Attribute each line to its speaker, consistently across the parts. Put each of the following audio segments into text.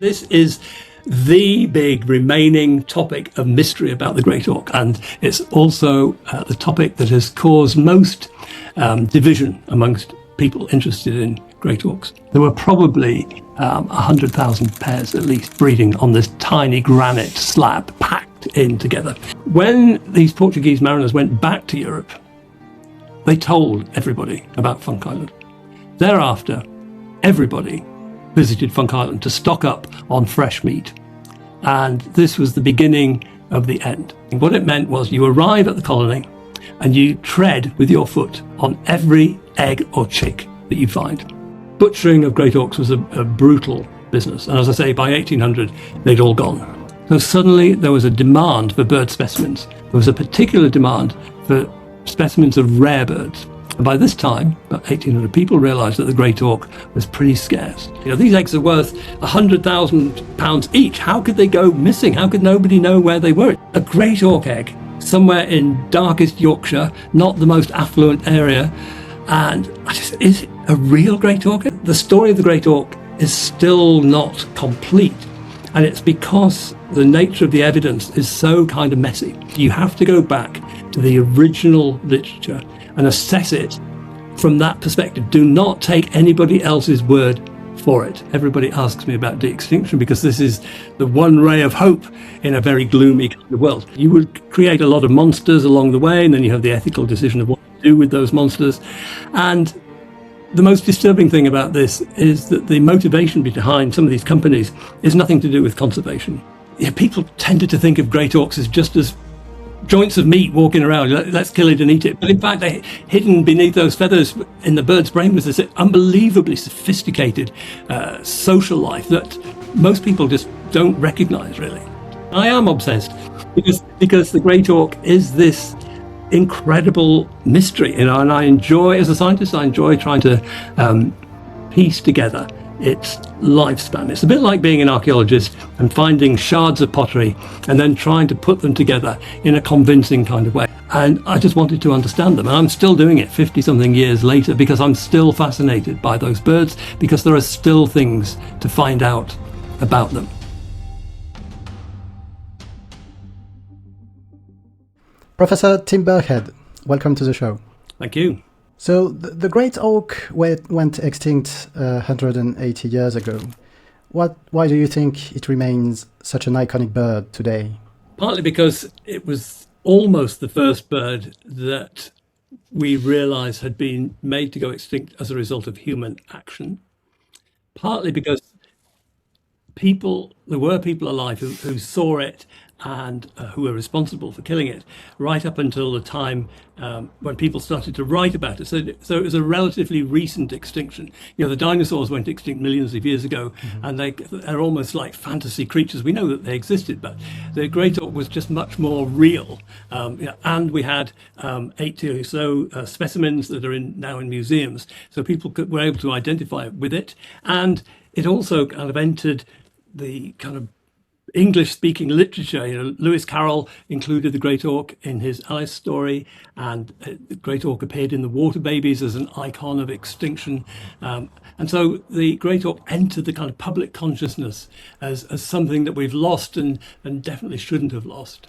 Speaker 1: This is the big remaining topic of mystery about the Great Auk, and it's also the topic that has caused most division amongst people interested in Great Auks. There were probably 100,000 pairs at least breeding on this tiny granite slab packed in together. When these Portuguese mariners went back to Europe, they told everybody about Funk Island. Thereafter, everybody visited Funk Island to stock up on fresh meat. And this was the beginning of the end. And what it meant was you arrive at the colony and you tread with your foot on every egg or chick that you find. Butchering of Great Auks was a brutal business. And as I say, by 1800, they'd all gone. So suddenly there was a demand for bird specimens. There was a particular demand for specimens of rare birds. And by this time, about 1800, people realised that the Great Auk was pretty scarce. You know, these eggs are worth £100,000 each. How could they go missing? How could nobody know where they were? A Great Auk egg, somewhere in darkest Yorkshire, not the most affluent area. And is it a real Great Auk? The story of the Great Auk is still not complete. And it's because the nature of the evidence is so kind of messy. You have to go back to the original literature and assess it from that perspective. Do not take anybody else's word for it. Everybody asks me about De-Extinction because this is the one ray of hope in a very gloomy kind of world. You would create a lot of monsters along the way, and then you have the ethical decision of what to do with those monsters. And the most disturbing thing about this is that the motivation behind some of these companies is nothing to do with conservation. Yeah, people tended to think of Great Auks as just as joints of meat walking around, let's kill it and eat it. But in fact, hidden beneath those feathers in the bird's brain was this unbelievably sophisticated social life that most people just don't recognise, really. I am obsessed because the Great Auk is this incredible mystery, and I enjoy, as a scientist, I enjoy trying to piece together its lifespan. It's a bit like being an archaeologist and finding shards of pottery and then trying to put them together in a convincing kind of way. And I just wanted to understand them. And I'm still doing it 50-something years later because I'm still fascinated by those birds, because there are still things to find out about them.
Speaker 2: Professor Tim Birkhead, welcome to the show.
Speaker 1: Thank you.
Speaker 2: So the Great Auk went extinct 180 years ago. Why do you think it remains such an iconic bird today?
Speaker 1: Partly because it was almost the first bird that we realised had been made to go extinct as a result of human action. Partly because there were people alive who saw it and who were responsible for killing it, right up until the time when people started to write about it. So it was a relatively recent extinction. You know, the dinosaurs went extinct millions of years ago, and they're almost like fantasy creatures. We know that they existed, but the Great Auk was just much more real. And we had 80 or so specimens that are now in museums, so people were able to identify with it. And it also kind of entered the kind of English-speaking literature. You know, Lewis Carroll included the Great Auk in his Alice story, and the Great Auk appeared in the Water Babies as an icon of extinction. And so the Great Auk entered the kind of public consciousness as something that we've lost and definitely shouldn't have lost.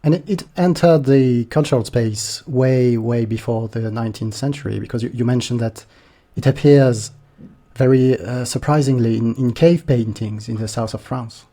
Speaker 2: And it entered the cultural space way, way before the 19th century, because you mentioned that it appears very surprisingly in cave paintings in the south of France.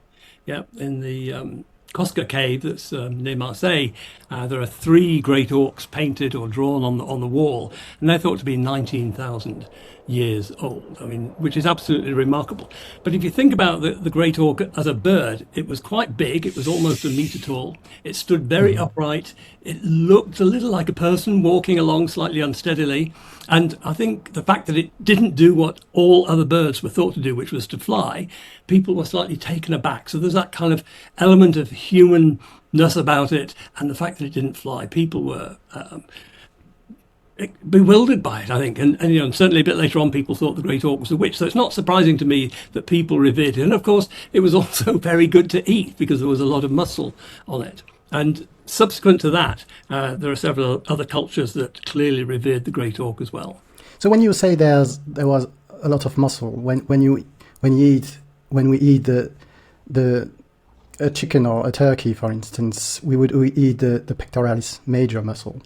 Speaker 1: Yeah, in the Cosca cave that's near Marseille, there are 3 Great Auks painted or drawn on the wall, and they're thought to be 19,000 years old. I mean, which is absolutely remarkable. But if you think about the Great Auk as a bird, it was quite big. It was almost a metre tall. It stood very upright. It looked a little like a person walking along slightly unsteadily. And I think the fact that it didn't do what all other birds were thought to do, which was to fly, people were slightly taken aback. So there's that kind of element of humanness about it, and the fact that it didn't fly. People were bewildered by it, I think, and you know, certainly a bit later on, people thought the Great Auk was a witch. So it's not surprising to me that people revered it. And of course, it was also very good to eat because there was a lot of muscle on it. And subsequent to that, there are several other cultures that clearly revered the Great Auk as well.
Speaker 2: So when you say there was a lot of muscle, when you eat when we eat a chicken or a turkey, for instance, we eat the pectoralis major muscle.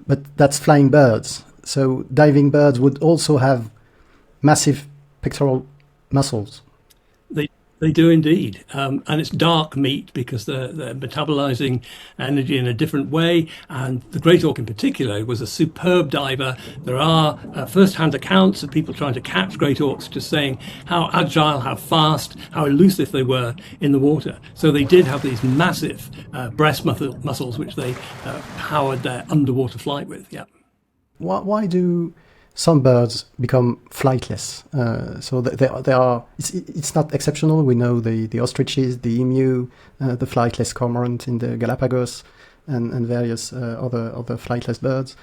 Speaker 2: But that's flying birds. So diving birds would also have massive pectoral muscles.
Speaker 1: They do indeed, and it's dark meat because they're metabolizing energy in a different way. And the Great Auk in particular was a superb diver. There are first-hand accounts of people trying to catch Great Auks, just saying how agile, how fast, how elusive they were in the water. So they did have these massive breast muscles which they powered their underwater flight with. Yeah.
Speaker 2: Why do some birds become flightless? So they are. It's not exceptional. We know the ostriches, the emu, the flightless cormorant in the Galapagos, and various other flightless birds.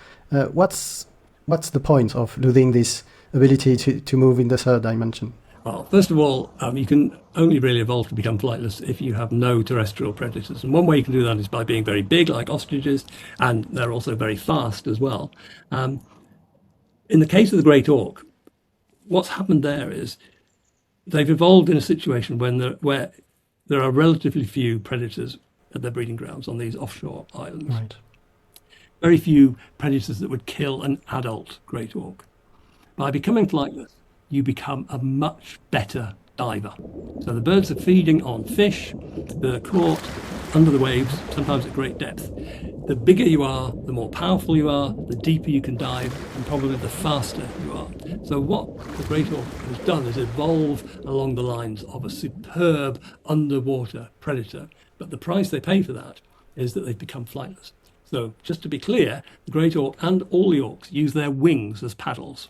Speaker 2: What's the point of losing this ability to move in the third dimension?
Speaker 1: Well, first of all, you can only really evolve to become flightless if you have no terrestrial predators. And one way you can do that is by being very big, like ostriches, and they're also very fast as well. In the case of the Great Auk, what's happened there is they've evolved in a situation where there are relatively few predators at their breeding grounds on these offshore islands.
Speaker 2: Right.
Speaker 1: Very few predators that would kill an adult Great Auk. By becoming flightless, you become a much better diver. So the birds are feeding on fish that are caught under the waves, sometimes at great depth. The bigger you are, the more powerful you are, the deeper you can dive, and probably the faster you are. So what the Great Auk has done is evolve along the lines of a superb underwater predator. But the price they pay for that is that they've become flightless. So just to be clear, the Great Auk and all the auks use their wings as paddles,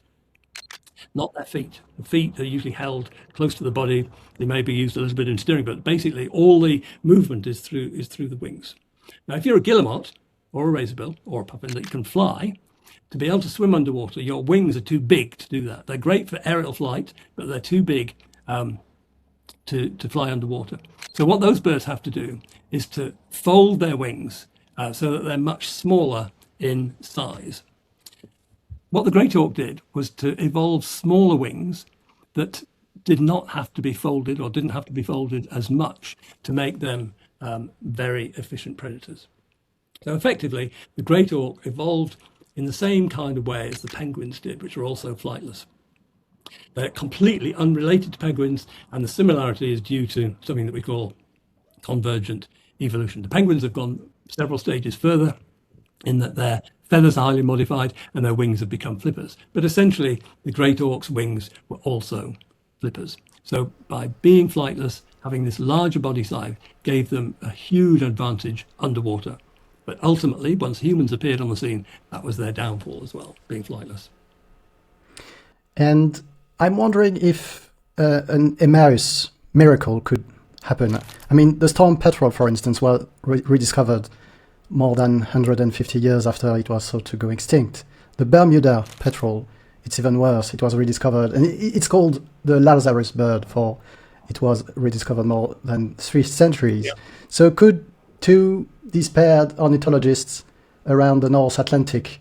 Speaker 1: not their feet. The feet are usually held close to the body. They may be used a little bit in steering, but basically all the movement is through the wings. Now, if you're a guillemot or a razorbill or a puffin that can fly, to be able to swim underwater, your wings are too big to do that. They're great for aerial flight, but they're too big to fly underwater. So what those birds have to do is to fold their wings so that they're much smaller in size. What the Great Auk did was to evolve smaller wings that did not have to be folded or didn't have to be folded as much to make them very efficient predators. So effectively, the Great Auk evolved in the same kind of way as the penguins did, which are also flightless. They're completely unrelated to penguins, and the similarity is due to something that we call convergent evolution. The penguins have gone several stages further in that their feathers are highly modified and their wings have become flippers. But essentially, the Great Auk's wings were also flippers. So by being flightless, having this larger body size gave them a huge advantage underwater. But ultimately, once humans appeared on the scene, that was their downfall as well, being flightless.
Speaker 2: And I'm wondering if an Emmaus miracle could happen. I mean, the storm petrel, for instance, was rediscovered more than 150 years after it was thought to go extinct. The Bermuda petrel, it's even worse. It was rediscovered, and it's called the Lazarus bird, for it was rediscovered more than 3 centuries. Yeah. So could two despaired ornithologists around the North Atlantic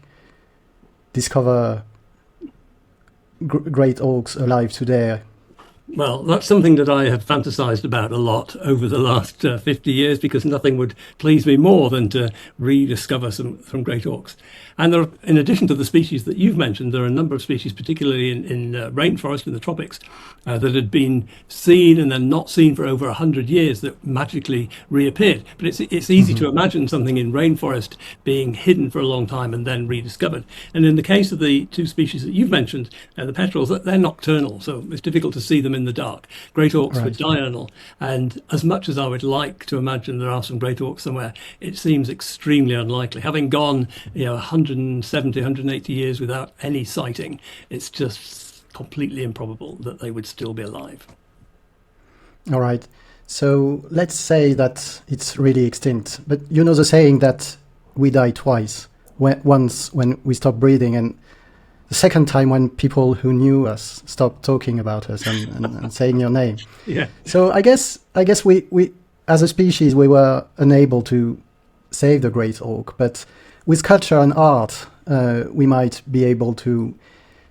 Speaker 2: discover Great Auks alive today?
Speaker 1: Well, that's something that I have fantasized about a lot over the last 50 years, because nothing would please me more than to rediscover some Great Auks. And there are, in addition to the species that you've mentioned, there are a number of species, particularly in rainforest in the tropics, that had been seen and then not seen for over 100 years that magically reappeared. But it's easy to imagine something in rainforest being hidden for a long time and then rediscovered. And in the case of the 2 species that you've mentioned, the petrels, they're nocturnal, so it's difficult to see them in the dark. Great Auks were diurnal, and as much as I would like to imagine there are some Great Auks somewhere, it seems extremely unlikely. Having gone 170, 180 years without any sighting, it's just completely improbable that they would still be alive.
Speaker 2: All right. So let's say that it's really extinct. But you know the saying that we die twice. Once when we stop breathing, and the second time when people who knew us stopped talking about us and saying your name.
Speaker 1: Yeah.
Speaker 2: So I guess we as a species we were unable to save the Great Auk, but with culture and art we might be able to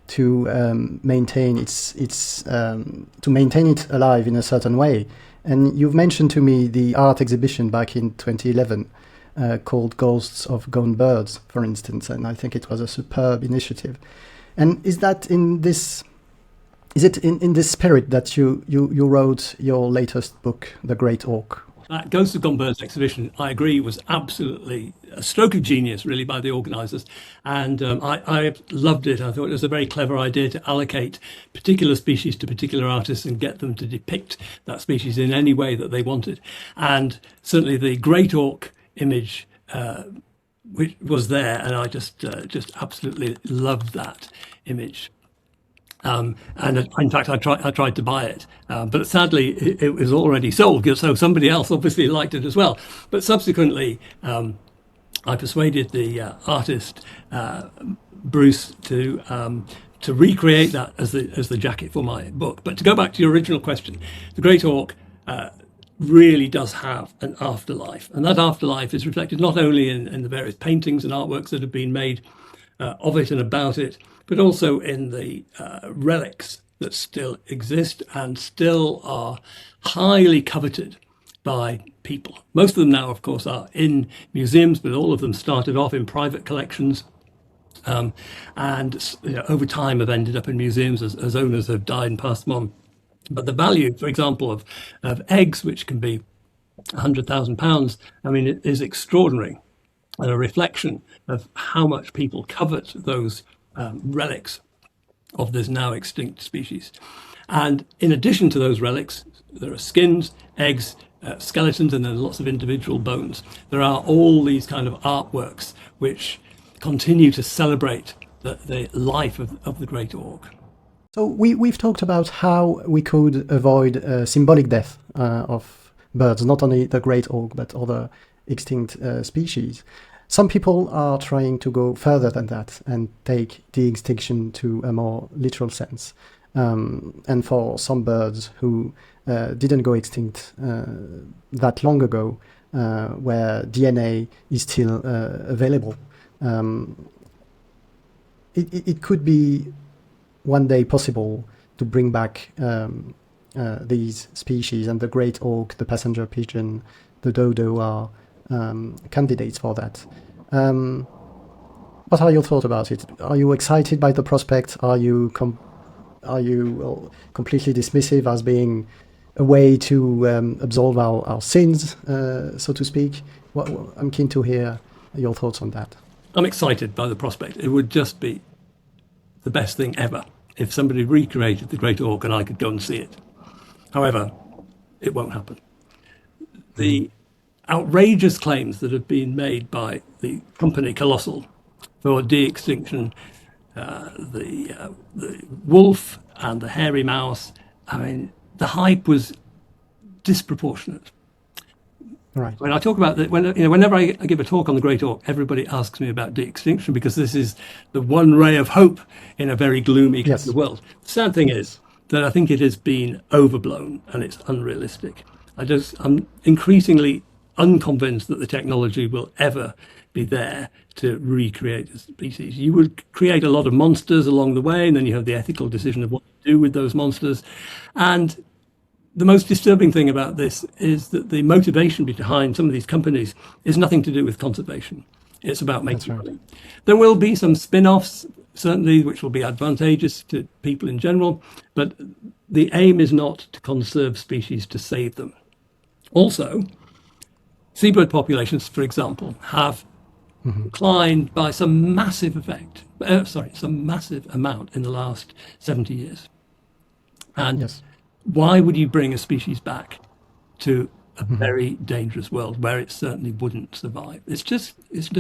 Speaker 2: to maintain to maintain it alive in a certain way. And you've mentioned to me the art exhibition back in 2011 called Ghosts of Gone Birds, for instance, and I think it was a superb initiative. And is it in this spirit that you wrote your latest book, The Great Auk?
Speaker 1: That Ghosts of Gone Birds exhibition, I agree, was absolutely a stroke of genius, really, by the organisers. And I loved it. I thought it was a very clever idea to allocate particular species to particular artists and get them to depict that species in any way that they wanted. And certainly the Great Auk image which was there, and I just absolutely loved that image. And in fact, I tried to buy it, but sadly, it was already sold. So somebody else obviously liked it as well. But subsequently, I persuaded the artist Bruce to recreate that as the jacket for my book. But to go back to your original question, the Great Auk really does have an afterlife, and that afterlife is reflected not only in the various paintings and artworks that have been made of it and about it, but also in the relics that still exist and still are highly coveted by people. Most of them now, of course, are in museums, but all of them started off in private collections, and over time have ended up in museums as owners have died and passed them on. But the value, for example, of eggs, which can be £100,000, I mean, it is extraordinary, and a reflection of how much people covet those relics of this now extinct species. And in addition to those relics, there are skins, eggs, skeletons, and then lots of individual bones. There are all these kind of artworks which continue to celebrate the life of the Great Auk.
Speaker 2: So we've talked about how we could avoid symbolic death of birds, not only the Great Auk, but other extinct species. Some people are trying to go further than that and take de-extinction to a more literal sense. And for some birds who didn't go extinct that long ago, where DNA is still available, it could be one day possible to bring back these species, and the Great Auk, the passenger pigeon, the dodo are candidates for that. What are your thoughts about it? Are you excited by the prospect? Are you completely dismissive as being a way to absolve our sins, so to speak? I'm keen to hear your thoughts on that.
Speaker 1: I'm excited by the prospect. It would just be the best thing ever if somebody recreated the Great Auk and I could go and see it. However, it won't happen. The outrageous claims that have been made by the company Colossal for de-extinction, the wolf and the hairy mouse, I mean, the hype was disproportionate.
Speaker 2: Right.
Speaker 1: When I talk about that, whenever I give a talk on the Great Auk, everybody asks me about de-extinction because this is the one ray of hope in a very gloomy kind of world. The sad thing is that I think it has been overblown and it's unrealistic. I'm increasingly unconvinced that the technology will ever be there to recreate the species. You would create a lot of monsters along the way, and then you have the ethical decision of what to do with those monsters. And the most disturbing thing about this is that the motivation behind some of these companies is nothing to do with conservation. It's about making money. There will be some spin-offs, certainly, which will be advantageous to people in general, but the aim is not to conserve species, to save them. Also, seabird populations, for example, have declined by some massive amount in the last 70 years. And why would you bring a species back to a very dangerous world where it certainly wouldn't survive? It's just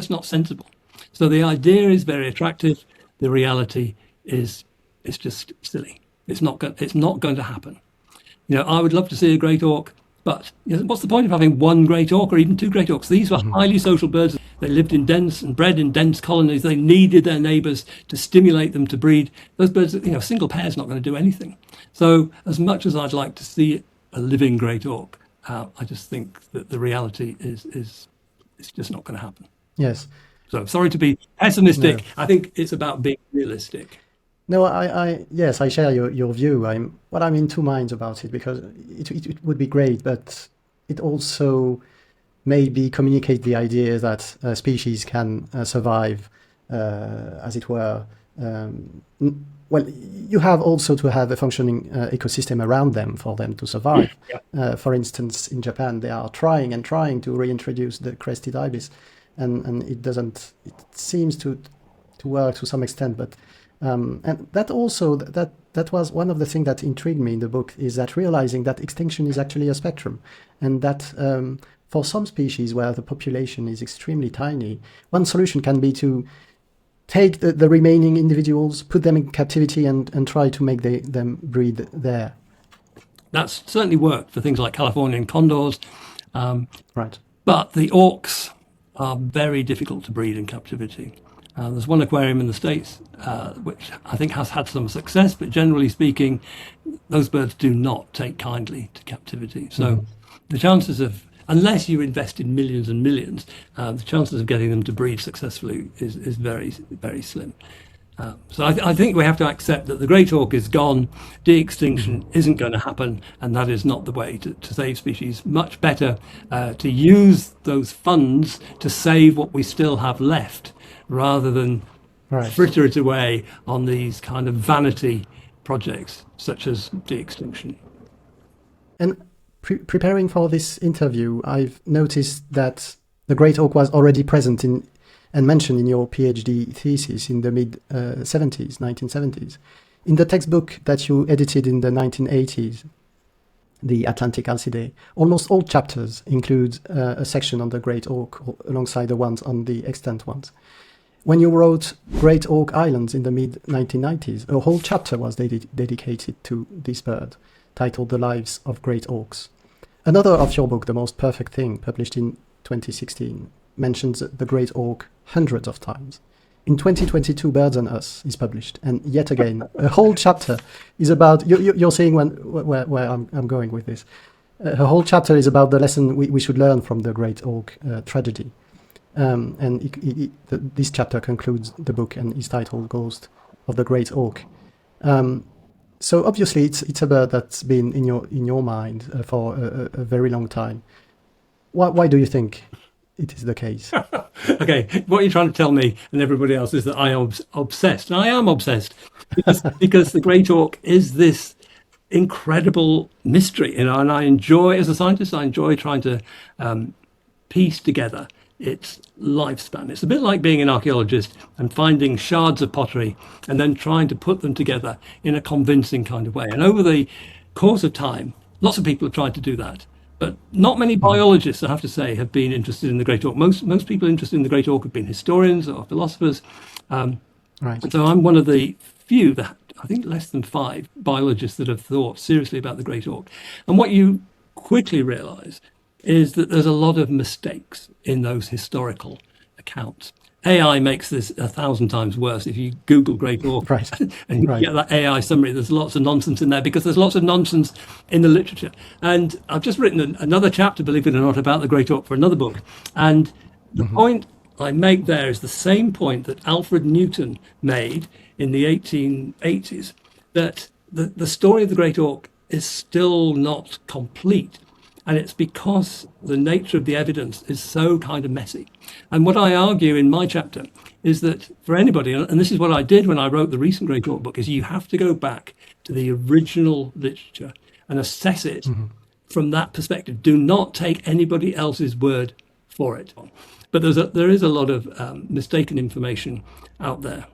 Speaker 1: not sensible. So the idea is very attractive. The reality is just silly. It's not going to happen. I would love to see a Great Auk, but what's the point of having one Great Auk or even two Great Auks? These were highly social birds. They lived in dense and bred in dense colonies. They needed their neighbours to stimulate them to breed. Those birds, a single pair is not going to do anything. So as much as I'd like to see a living Great Auk, I just think that the reality is it's just not going to happen.
Speaker 2: Yes.
Speaker 1: So sorry to be pessimistic. No. I think it's about being realistic.
Speaker 2: No, yes, I share your view. I'm in two minds about it because it would be great, but it also maybe communicate the idea that species can survive, as it were. Well, you have also to have a functioning ecosystem around them for them to survive.
Speaker 1: Yeah.
Speaker 2: For instance, in Japan, they are trying and trying to reintroduce the crested ibis, and it doesn't. It seems to work to some extent, but and that also that was one of the things that intrigued me in the book, is that realizing that extinction is actually a spectrum, and that for some species where the population is extremely tiny, one solution can be to take the remaining individuals, put them in captivity, and try to make them breed there.
Speaker 1: That's certainly worked for things like Californian condors.
Speaker 2: Right.
Speaker 1: But the auks are very difficult to breed in captivity. There's one aquarium in the States which I think has had some success, but generally speaking, those birds do not take kindly to captivity. So the chances of, unless you invest in millions and millions, the chances of getting them to breed successfully is very, very slim. So I think we have to accept that the Great Auk is gone, de-extinction isn't going to happen, and that is not the way to save species. Much better to use those funds to save what we still have left, rather than fritter it away on these kind of vanity projects such as de-extinction.
Speaker 2: And preparing for this interview, I've noticed that the Great Auk was already present in and mentioned in your PhD thesis in the mid-70s, 1970s. In the textbook that you edited in the 1980s, the Atlantic Alcidae, almost all chapters include a section on the Great Auk alongside the ones on the extant ones. When you wrote Great Auk Islands in the mid-1990s, a whole chapter was dedicated to this bird, titled The Lives of Great Auks. Another of your book, The Most Perfect Thing, published in 2016, mentions the Great Auk hundreds of times. In 2022, Birds and Us is published, and yet again, a whole chapter is about, you're seeing where I'm going with this, a whole chapter is about the lesson we should learn from the Great Auk tragedy. And this chapter concludes the book and is titled Ghost of the Great Auk. So obviously it's a bird that's been in your mind for a very long time. Why do you think it is the case?
Speaker 1: Okay, what you're trying to tell me and everybody else is that I am obsessed. And I am obsessed because the Great Auk is this incredible mystery, and I enjoy, as a scientist, I enjoy trying to piece together its lifespan. It's a bit like being an archaeologist and finding shards of pottery and then trying to put them together in a convincing kind of way. And over the course of time, lots of people have tried to do that. But not many biologists, I have to say, have been interested in the Great Auk. Most people interested in the Great Auk have been historians or philosophers.
Speaker 2: Right.
Speaker 1: So I'm one of the few, that I think less than 5 biologists that have thought seriously about the Great Auk. And what you quickly realise is that there's a lot of mistakes in those historical accounts. AI makes this 1,000 times worse. If you Google Great Auk and you get that AI summary, there's lots of nonsense in there because there's lots of nonsense in the literature. And I've just written another chapter, believe it or not, about the Great Auk for another book. And the point I make there is the same point that Alfred Newton made in the 1880s, that the story of the Great Auk is still not complete. And it's because the nature of the evidence is so kind of messy. And what I argue in my chapter is that for anybody, and this is what I did when I wrote the recent Great Auk book, is you have to go back to the original literature and assess it from that perspective. Do not take anybody else's word for it. But there is a lot of mistaken information out there.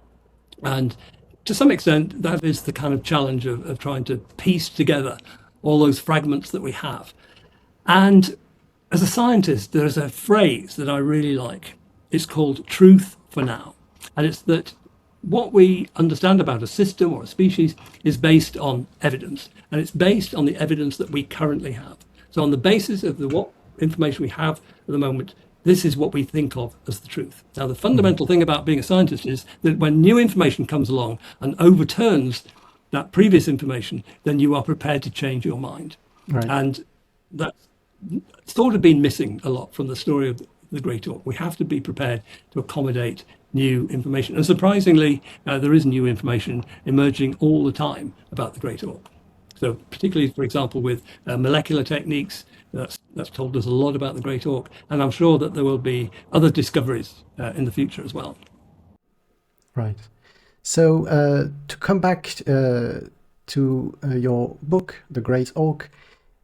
Speaker 1: And to some extent, that is the kind of challenge of trying to piece together all those fragments that we have. And as a scientist, there's a phrase that I really like. It's called truth for now. And it's that what we understand about a system or a species is based on evidence. And it's based on the evidence that we currently have. So on the basis of what information we have at the moment, this is what we think of as the truth. Now, the fundamental thing about being a scientist is that when new information comes along and overturns that previous information, then you are prepared to change your mind.
Speaker 2: Right.
Speaker 1: And that's sort of been missing a lot from the story of the Great Auk. We have to be prepared to accommodate new information. And surprisingly, there is new information emerging all the time about the Great Auk. So particularly, for example, with molecular techniques, that's told us a lot about the Great Auk. And I'm sure that there will be other discoveries in the future as well.
Speaker 2: Right. So to come back to your book, The Great Auk,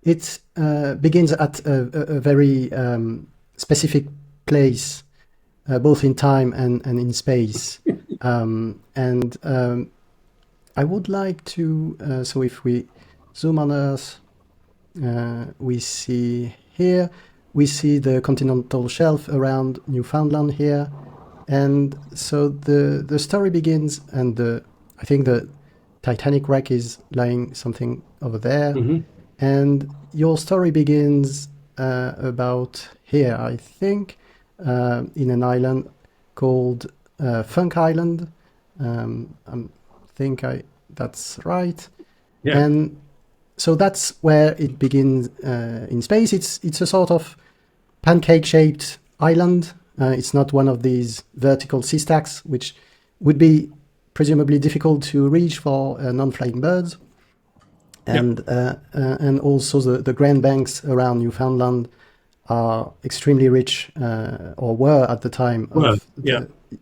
Speaker 2: it begins at a very specific place, both in time and in space. And I would like to, so if we zoom on Earth, we see the continental shelf around Newfoundland here. And so the story begins, and I think the Titanic wreck is lying something over there.
Speaker 1: Mm-hmm.
Speaker 2: And your story begins about here, I think, in an island called Funk Island. That's right.
Speaker 1: Yeah.
Speaker 2: And so that's where it begins in space. It's a sort of pancake-shaped island. It's not one of these vertical sea stacks, which would be presumably difficult to reach for non-flying birds. And also the Grand Banks around Newfoundland are extremely rich, or were at the time.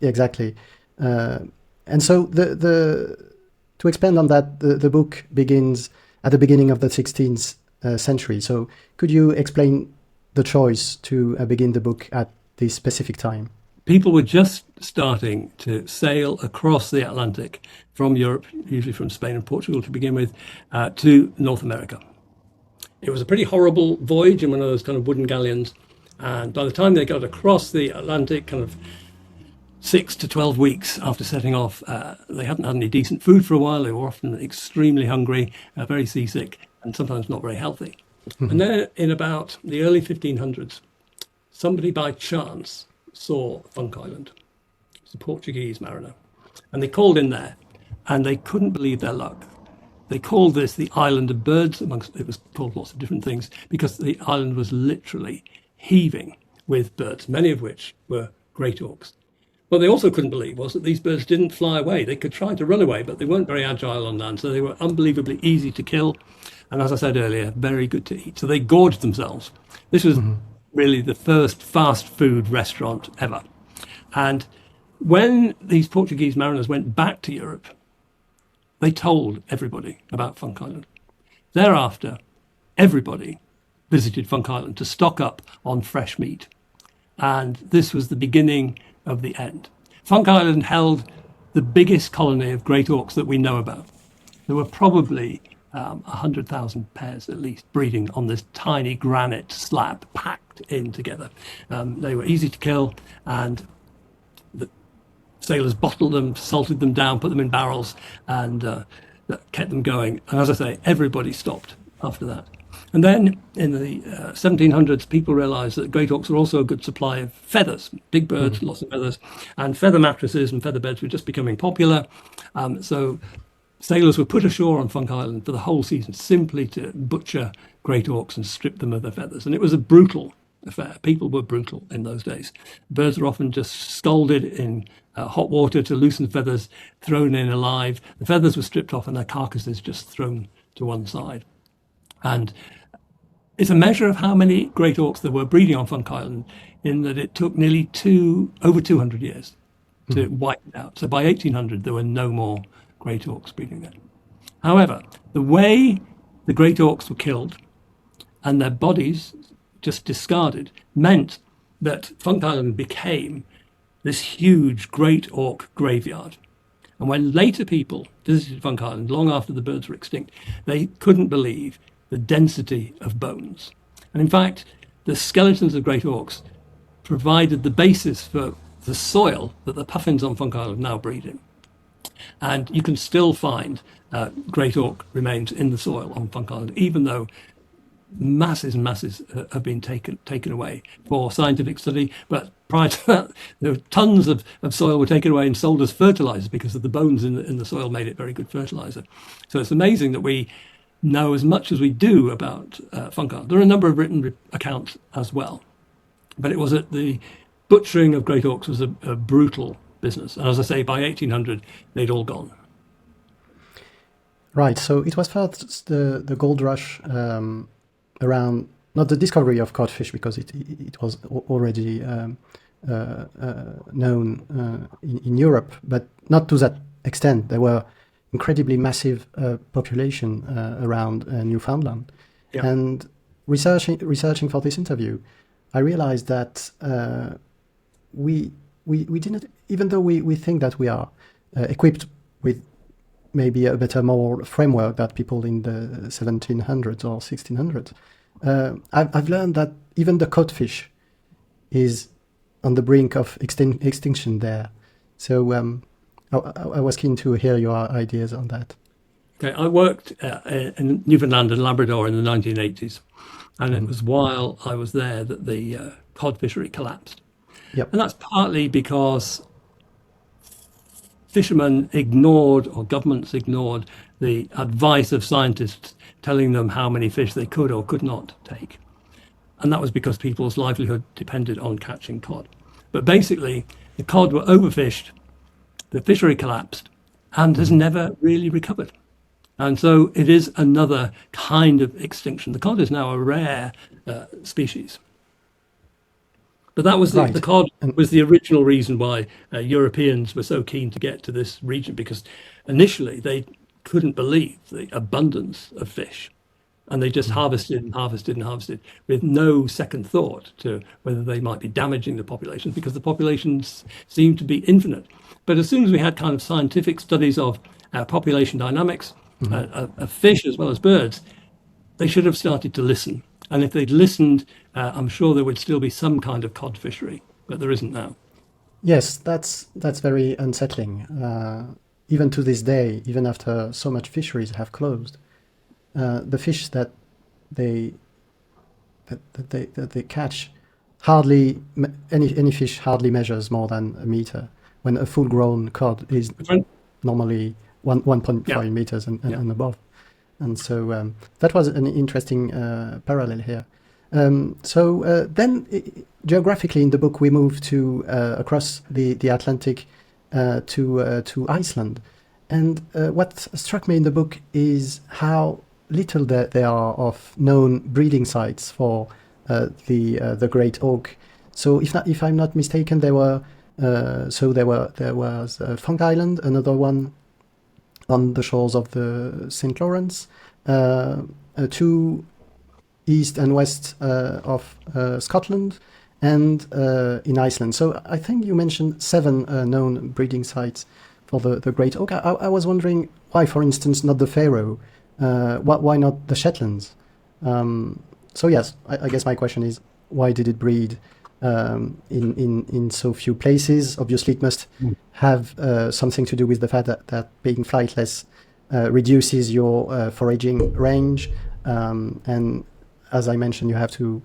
Speaker 2: Exactly. And so to expand on that, the book begins at the beginning of the 16th century. So could you explain the choice to begin the book at this specific time?
Speaker 1: People were just starting to sail across the Atlantic from Europe, usually from Spain and Portugal to begin with, to North America. It was a pretty horrible voyage in one of those kind of wooden galleons. And by the time they got across the Atlantic, kind of 6 to 12 weeks after setting off, they hadn't had any decent food for a while. They were often extremely hungry, very seasick, and sometimes not very healthy. Mm-hmm. And then in about the early 1500s, somebody by chance saw Funk Island. It's a Portuguese mariner. And they called in there, and they couldn't believe their luck. They called this the Island of Birds, it was called lots of different things, because the island was literally heaving with birds, many of which were great auks. What they also couldn't believe was that these birds didn't fly away. They could try to run away, but they weren't very agile on land, so they were unbelievably easy to kill. And as I said earlier, very good to eat. So they gorged themselves. This was really the first fast food restaurant ever. And when these Portuguese mariners went back to Europe, they told everybody about Funk Island. Thereafter, everybody visited Funk Island to stock up on fresh meat. And this was the beginning of the end. Funk Island held the biggest colony of great auks that we know about. There were probably 100,000 pairs at least breeding on this tiny granite slab packed in together. They were easy to kill, and the sailors bottled them, salted them down, put them in barrels, and that kept them going. And as I say, everybody stopped after that. And then in the 1700s, people realized that great auks were also a good supply of feathers, big birds, lots of feathers, and feather mattresses and feather beds were just becoming popular. So sailors were put ashore on Funk Island for the whole season simply to butcher great auks and strip them of their feathers. And it was a brutal affair. People were brutal in those days. Birds were often just scalded in hot water to loosen feathers, thrown in alive. The feathers were stripped off and their carcasses just thrown to one side. And it's a measure of how many great auks there were breeding on Funk Island, in that it took nearly over 200 years to wipe it out. So by 1800, there were no more great auks breeding there. However, the way the great auks were killed and their bodies just discarded meant that Funk Island became this huge great auk graveyard. And when later people visited Funk Island, long after the birds were extinct, they couldn't believe the density of bones. And in fact, the skeletons of great auks provided the basis for the soil that the puffins on Funk Island now breed in. And you can still find great auk remains in the soil on Funk Island, even though masses and masses have been taken away for scientific study. But prior to that, there were tons of soil were taken away and sold as fertilizer because of the bones in the soil made it very good fertilizer. So it's amazing that we know as much as we do about Funk Island. There are a number of written accounts as well, but it was the butchering of great auks was a brutal business. And as I say, by 1800, they'd all gone.
Speaker 2: Right. So it was first the gold rush around, not the discovery of codfish, because it was already known in Europe, but not to that extent. There were incredibly massive population around Newfoundland.
Speaker 1: Yeah.
Speaker 2: And researching for this interview, I realized that we didn't, even though we think that we are equipped with maybe a better moral framework that people in the 1700s or 1600s, I've learned that even the codfish is on the brink of extinction there. So I was keen to hear your ideas on that.
Speaker 1: Okay, I worked in Newfoundland and Labrador in the 1980s, and it was while I was there that the cod fishery collapsed.
Speaker 2: Yep.
Speaker 1: And that's partly because fishermen ignored, or governments ignored, the advice of scientists telling them how many fish they could or could not take. And that was because people's livelihood depended on catching cod. But basically, the cod were overfished, the fishery collapsed, and has never really recovered. And so it is another kind of extinction. The cod is now a rare species. But that was
Speaker 2: Right.
Speaker 1: the cod was the original reason why Europeans were so keen to get to this region, because initially they couldn't believe the abundance of fish. And they just harvested and harvested and harvested with no second thought to whether they might be damaging the populations, because the populations seemed to be infinite. But as soon as we had kind of scientific studies of population dynamics, of fish as well as birds, they should have started to listen. And if they'd listened, I'm sure there would still be some kind of cod fishery, but there isn't now.
Speaker 2: Yes, that's very unsettling. Even to this day, even after so much fisheries have closed, the fish that they catch hardly any fish hardly measures more than a meter, when a full-grown cod is normally 1.5 meters and above. And so that was an interesting parallel here. So then geographically in the book we moved to across the Atlantic to Iceland. And what struck me in the book is how little there are of known breeding sites for the Great Auk. So if I'm not mistaken, there was Funk Island, another one on the shores of the St. Lawrence, two east and west of Scotland, and in Iceland. So I think you mentioned 7 known breeding sites for the Great Auk. I was wondering why, for instance, not the Faroe? Why not the Shetlands? So yes, I guess my question is, why did it breed in so few places? Obviously, it must have something to do with the fact that being flightless reduces your foraging range. And as I mentioned, you have to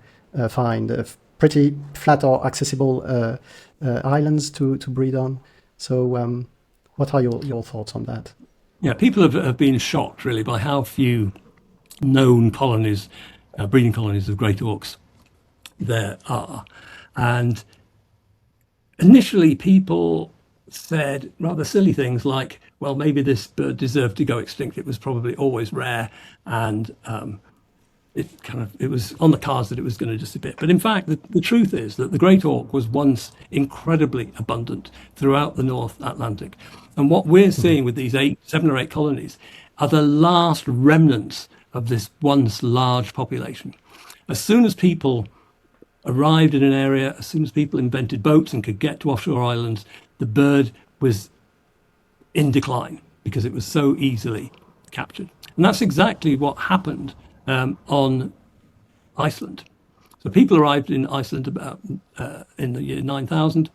Speaker 2: find pretty flat or accessible islands to breed on. So what are your thoughts on that?
Speaker 1: Yeah, people have been shocked really by how few known colonies, breeding colonies of great auks there are. And initially people said rather silly things like, well, maybe this bird deserved to go extinct. It was probably always rare, and it was on the cards that it was going to disappear. But in fact, the truth is that the great auk was once incredibly abundant throughout the North Atlantic. And what we're seeing with these 7 or 8 colonies are the last remnants of this once large population. As soon as people arrived in an area, as soon as people invented boats and could get to offshore islands, the bird was in decline because it was so easily captured. And that's exactly what happened on Iceland. So people arrived in Iceland about in the year 9000,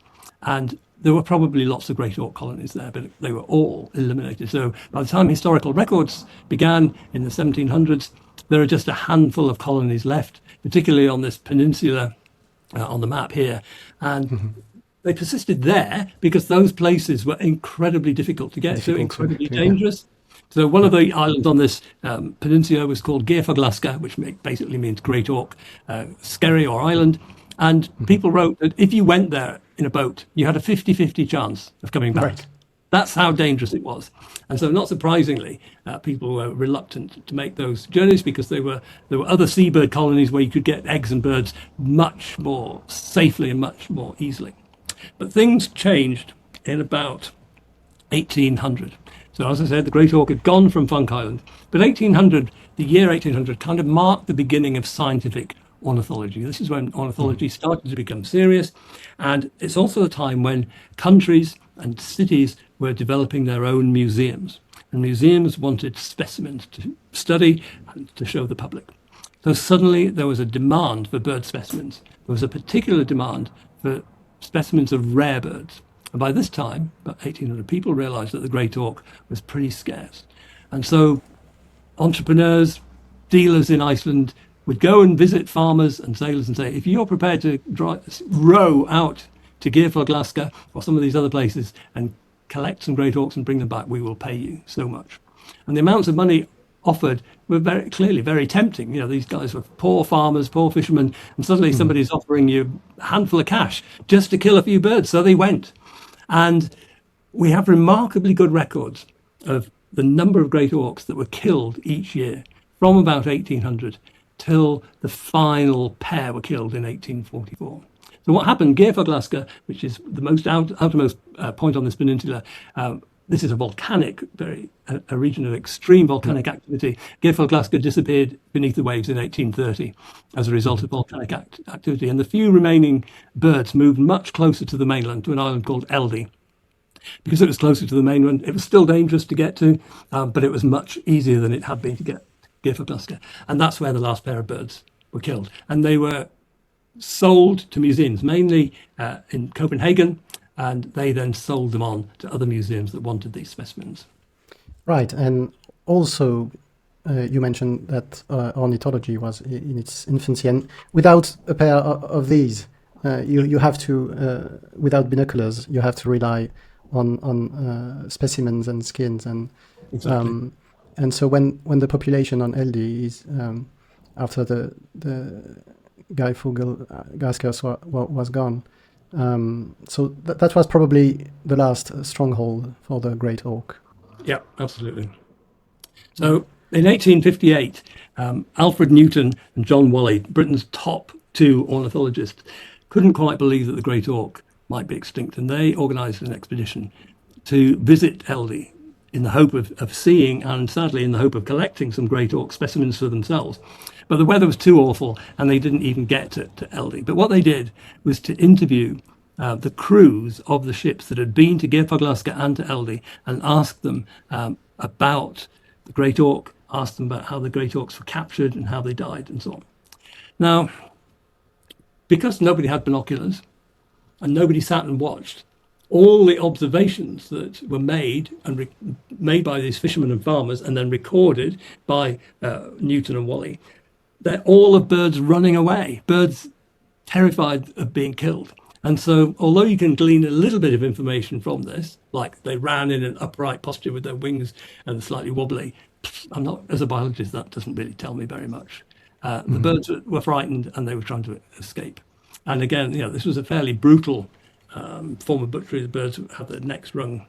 Speaker 1: and there were probably lots of great auk colonies there, but they were all eliminated. So by the time historical records began in the 1700s, there are just a handful of colonies left, particularly on this peninsula on the map here. And they persisted there because those places were incredibly difficult to get to, incredibly dangerous. So one of the islands on this peninsula was called Geirfuglaska, which basically means great auk, skerry or island. And people wrote that if you went there in a boat, you had a 50-50 chance of coming back.
Speaker 2: Right.
Speaker 1: That's how dangerous it was. And so not surprisingly, people were reluctant to make those journeys because there were other seabird colonies where you could get eggs and birds much more safely and much more easily. But things changed in about 1800. So as I said, the Great Auk had gone from Funk Island. But 1800, the year 1800, kind of marked the beginning of scientific ornithology. This is when ornithology started to become serious. And it's also a time when countries and cities were developing their own museums. And museums wanted specimens to study and to show the public. So suddenly there was a demand for bird specimens. There was a particular demand for specimens of rare birds. And by this time, about 1800, people realized that the Great Auk was pretty scarce. And so entrepreneurs, dealers in Iceland would go and visit farmers and sailors and say, if you're prepared to row out to Geirfjordlaska or some of these other places and collect some Great Auks and bring them back, we will pay you so much. And the amounts of money offered were very clearly very tempting. You know, these guys were poor farmers, poor fishermen, and suddenly somebody's offering you a handful of cash just to kill a few birds. So they went. And we have remarkably good records of the number of Great Auks that were killed each year from about 1800 till the final pair were killed in 1844. So what happened, Geirfjordlaska, which is the most outermost point on this peninsula, this is a volcanic, a region of extreme volcanic activity. Geirfjordlaska disappeared beneath the waves in 1830 as a result of volcanic activity. And the few remaining birds moved much closer to the mainland, to an island called Eldey. Because it was closer to the mainland, it was still dangerous to get to, but it was much easier than it had been to get Geirfjordlaska. And that's where the last pair of birds were killed. And they were sold to museums, mainly in Copenhagen, and they then sold them on to other museums that wanted these specimens.
Speaker 2: Right, and also you mentioned that ornithology was in its infancy, and without a pair of these, you have to, without binoculars, you have to rely on specimens and skins, and
Speaker 1: Exactly.
Speaker 2: And so when the population on LD is after the Geirfjordlaska was gone. So that was probably the last stronghold for the Great Auk.
Speaker 1: Yeah, absolutely. So in 1858, Alfred Newton and John Whalley, Britain's top two ornithologists, couldn't quite believe that the Great Auk might be extinct, and they organised an expedition to visit Eldey in the hope of seeing, and sadly in the hope of collecting, some Great Auk specimens for themselves. But the weather was too awful and they didn't even get to Eldey. But what they did was to interview the crews of the ships that had been to Geirfjordlaska and to Eldey and ask them about the Great Auk, asked them about how the Great Auks were captured and how they died and so on. Now, because nobody had binoculars and nobody sat and watched, all the observations that were made and made by these fishermen and farmers and then recorded by Newton and Whalley, they're all of birds running away, birds terrified of being killed. And so although you can glean a little bit of information from this, like they ran in an upright posture with their wings and slightly wobbly, I'm not, as a biologist, that doesn't really tell me very much. The birds were frightened and they were trying to escape. And again, you know, this was a fairly brutal form of butchery. The birds had their necks wrung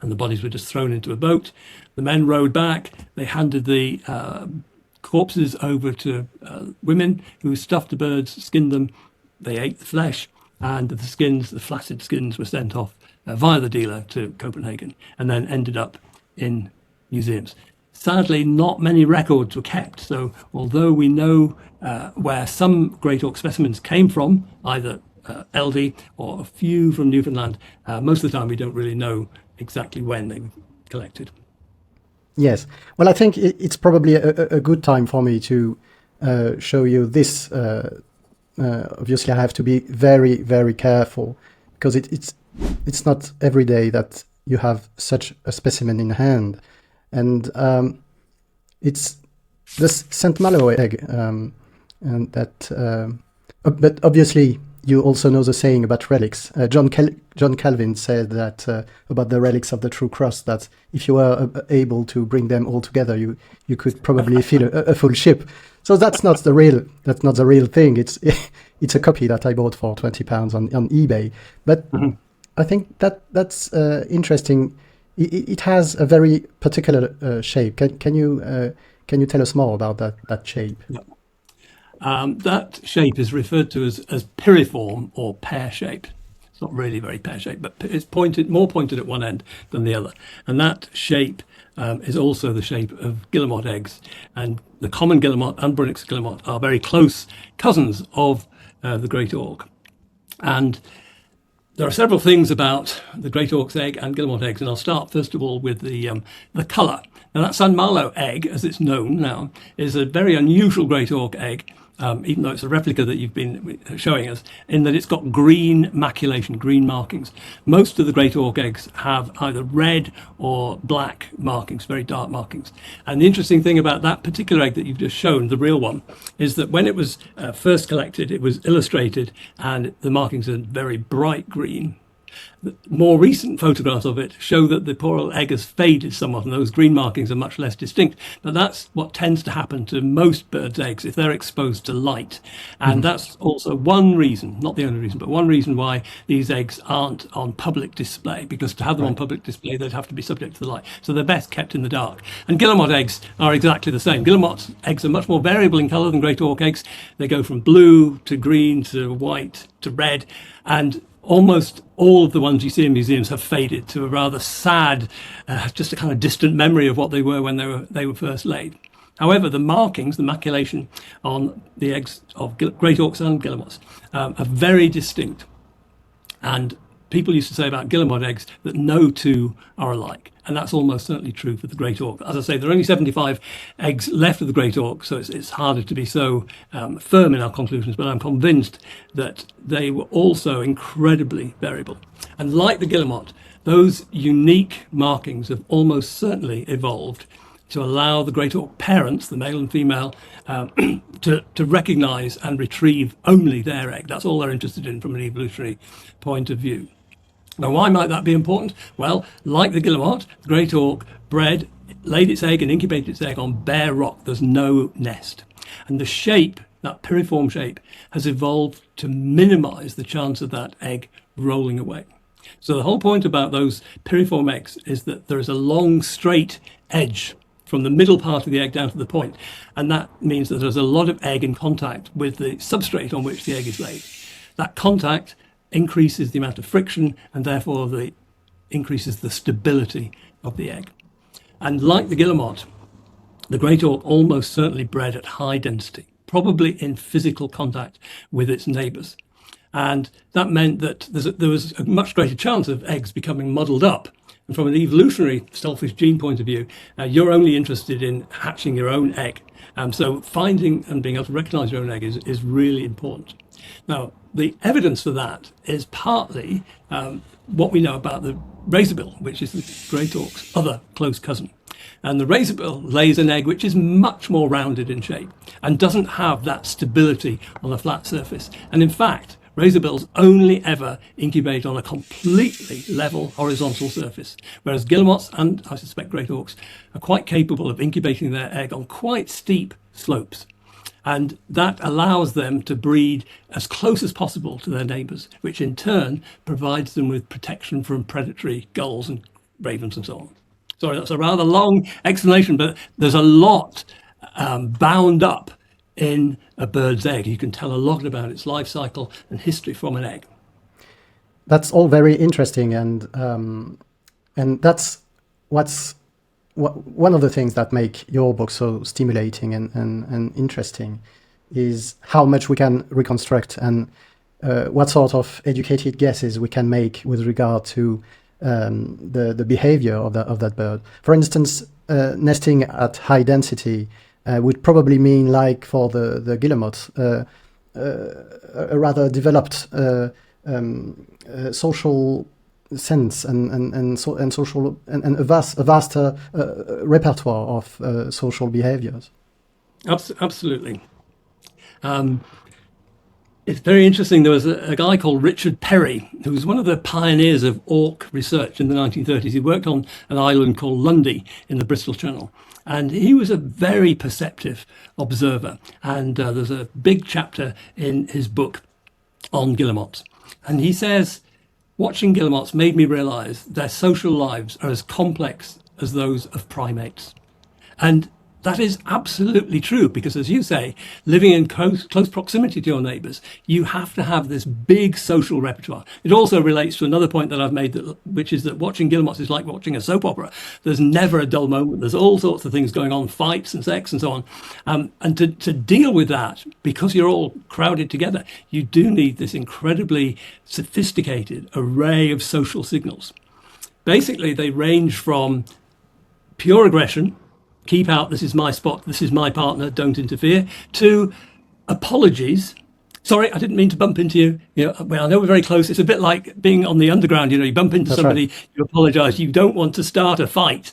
Speaker 1: and the bodies were just thrown into a boat. The men rowed back. They handed the corpses over to women who stuffed the birds, skinned them. They ate the flesh, and the skins, the flaccid skins, were sent off via the dealer to Copenhagen and then ended up in museums. Sadly, not many records were kept. So although we know where some Great Auk specimens came from, either Eldey or a few from Newfoundland, most of the time we don't really know exactly when they were collected.
Speaker 2: Yes. Well, I think it's probably a good time for me to show you this. Obviously, I have to be very, very careful because it's not every day that you have such a specimen in hand. And it's the St. Malo egg. And that, but obviously, you also know the saying about relics. John Calvin said that about the relics of the True Cross, that if you were able to bring them all together, you could probably fill a full ship. So that's not the real thing. it's a copy that I bought for £20 on eBay. But I think that's interesting. It has a very particular shape. Can you tell us more about that shape?
Speaker 1: Yeah. That shape is referred to as piriform or pear-shaped. It's not really very pear-shaped, but it's more pointed at one end than the other. And that shape is also the shape of guillemot eggs. And the common guillemot and Brunnich's guillemot are very close cousins of the Great Auk. And there are several things about the Great Auk's egg and guillemot eggs, and I'll start first of all with the colour. Now, that San Malo egg, as it's known now, is a very unusual Great Auk egg, even though it's a replica that you've been showing us, in that it's got green maculation, green markings. Most of the Great Auk eggs have either red or black markings, very dark markings. And the interesting thing about that particular egg that you've just shown, the real one, is that when it was first collected, it was illustrated and the markings are very bright green. The more recent photographs of it show that the poor old egg has faded somewhat and those green markings are much less distinct. But that's what tends to happen to most birds' eggs if they're exposed to light. And that's also one reason, not the only reason, but one reason why these eggs aren't on public display, because to have them on public display, they'd have to be subject to the light. So they're best kept in the dark. And guillemot eggs are exactly the same. Guillemot eggs are much more variable in colour than Great Auk eggs. They go from blue to green to white to red. And almost all of the ones you see in museums have faded to a rather sad, just a kind of distant memory of what they were when they were first laid. However, the markings, the maculation on the eggs of Great Auks and guillemots are very distinct. And people used to say about guillemot eggs that no two are alike. And that's almost certainly true for the Great Auk. As I say, there are only 75 eggs left of the Great Auk, so it's harder to be so firm in our conclusions, but I'm convinced that they were also incredibly variable. And like the guillemot, those unique markings have almost certainly evolved to allow the Great Auk parents, the male and female, to recognise and retrieve only their egg. That's all they're interested in from an evolutionary point of view. Now, why might that be important? Well, like the guillemot, the Great Auk laid its egg and incubated its egg on bare rock. There's no nest. And the shape, that piriform shape, has evolved to minimise the chance of that egg rolling away. So the whole point about those piriform eggs is that there is a long, straight edge from the middle part of the egg down to the point. And that means that there's a lot of egg in contact with the substrate on which the egg is laid. That contact increases the amount of friction and therefore increases the stability of the egg. And like the guillemot, the Great Auk almost certainly bred at high density, probably in physical contact with its neighbours. And that meant that there was a much greater chance of eggs becoming muddled up. And from an evolutionary selfish gene point of view, you're only interested in hatching your own egg. So finding and being able to recognise your own egg is really important. Now, the evidence for that is partly what we know about the razorbill, which is the Great Auk's other close cousin. And the razorbill lays an egg which is much more rounded in shape and doesn't have that stability on a flat surface. And in fact, razorbills only ever incubate on a completely level horizontal surface, whereas guillemots and, I suspect, Great Auks are quite capable of incubating their egg on quite steep slopes. And that allows them to breed as close as possible to their neighbours, which in turn provides them with protection from predatory gulls and ravens and so on. Sorry, that's a rather long explanation, but there's a lot bound up in a bird's egg. You can tell a lot about its life cycle and history from an egg.
Speaker 2: That's all very interesting, and that's one of the things that make your book so stimulating and interesting is how much we can reconstruct and what sort of educated guesses we can make with regard to the behavior of that bird. For instance, nesting at high density would probably mean, like for the guillemot, a rather developed social sense and social and a vaster repertoire of social behaviors.
Speaker 1: Absolutely. It's very interesting. There was a guy called Richard Perry, who was one of the pioneers of auk research in the 1930s. He worked on an island called Lundy in the Bristol Channel. And he was a very perceptive observer. And there's a big chapter in his book on guillemots. And he says, watching guillemots made me realize their social lives are as complex as those of primates. And that is absolutely true, because as you say, living in close proximity to your neighbours, you have to have this big social repertoire. It also relates to another point that I've made, which is that watching guillemots is like watching a soap opera. There's never a dull moment. There's all sorts of things going on, fights and sex and so on. And to deal with that, because you're all crowded together, you do need this incredibly sophisticated array of social signals. Basically, they range from pure aggression, keep out, this is my spot, this is my partner, don't interfere, to apologies. Sorry, I didn't mean to bump into you. Well, I know we're very close. It's a bit like being on the underground. You bump into somebody, right. You apologise. You don't want to start a fight.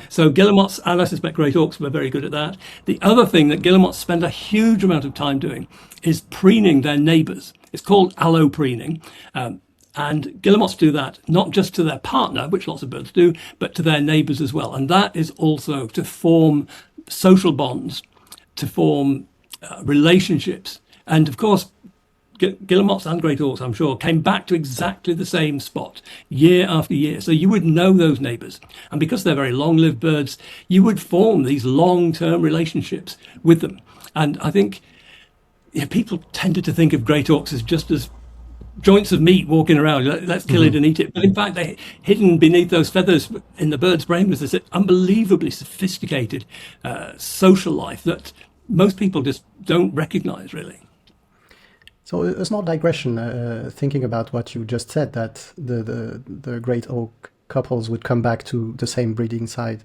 Speaker 1: So guillemots, and I suspect great auks, were very good at that. The other thing that guillemots spend a huge amount of time doing is preening their neighbours. It's called allopreening. And guillemots do that not just to their partner, which lots of birds do, but to their neighbours as well. And that is also to form social bonds, to form relationships. And of course, guillemots and great auks, I'm sure, came back to exactly the same spot year after year. So you would know those neighbours. And because they're very long-lived birds, you would form these long-term relationships with them. And I think people tended to think of great auks as just as joints of meat walking around, let's kill it and eat it. But in fact, hidden beneath those feathers in the bird's brain was this unbelievably sophisticated social life that most people just don't recognize, really.
Speaker 2: So a small digression, thinking about what you just said, that the great auk couples would come back to the same breeding site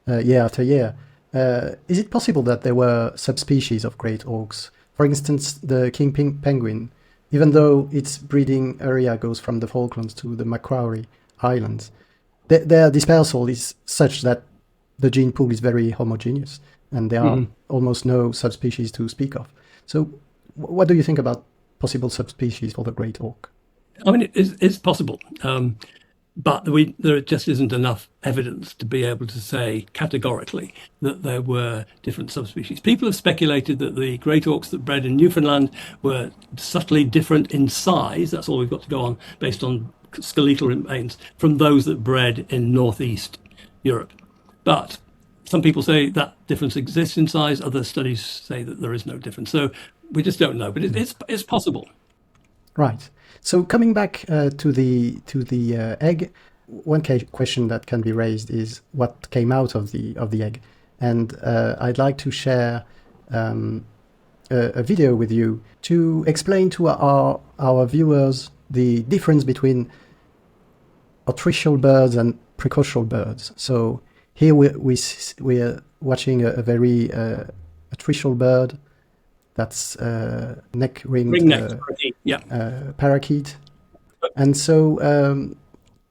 Speaker 2: year after year. Is it possible that there were subspecies of great auks? For instance, the king penguin, even though its breeding area goes from the Falklands to the Macquarie Islands, their dispersal is such that the gene pool is very homogeneous, and there are almost no subspecies to speak of. So what do you think about possible subspecies for the great auk?
Speaker 1: I mean, it's possible, but there just isn't enough evidence to be able to say categorically that there were different subspecies. People have speculated that the great auks that bred in Newfoundland were subtly different in size, that's all we've got to go on, based on skeletal remains, from those that bred in northeast Europe. But some people say that difference exists in size, other studies say that there is no difference. So we just don't know, but it's possible.
Speaker 2: Right. So coming back to the egg, one question that can be raised is what came out of the egg, and I'd like to share a video with you to explain to our viewers the difference between altricial birds and precocial birds. So here we're watching a very altricial bird. That's neck-ringed parakeet. And so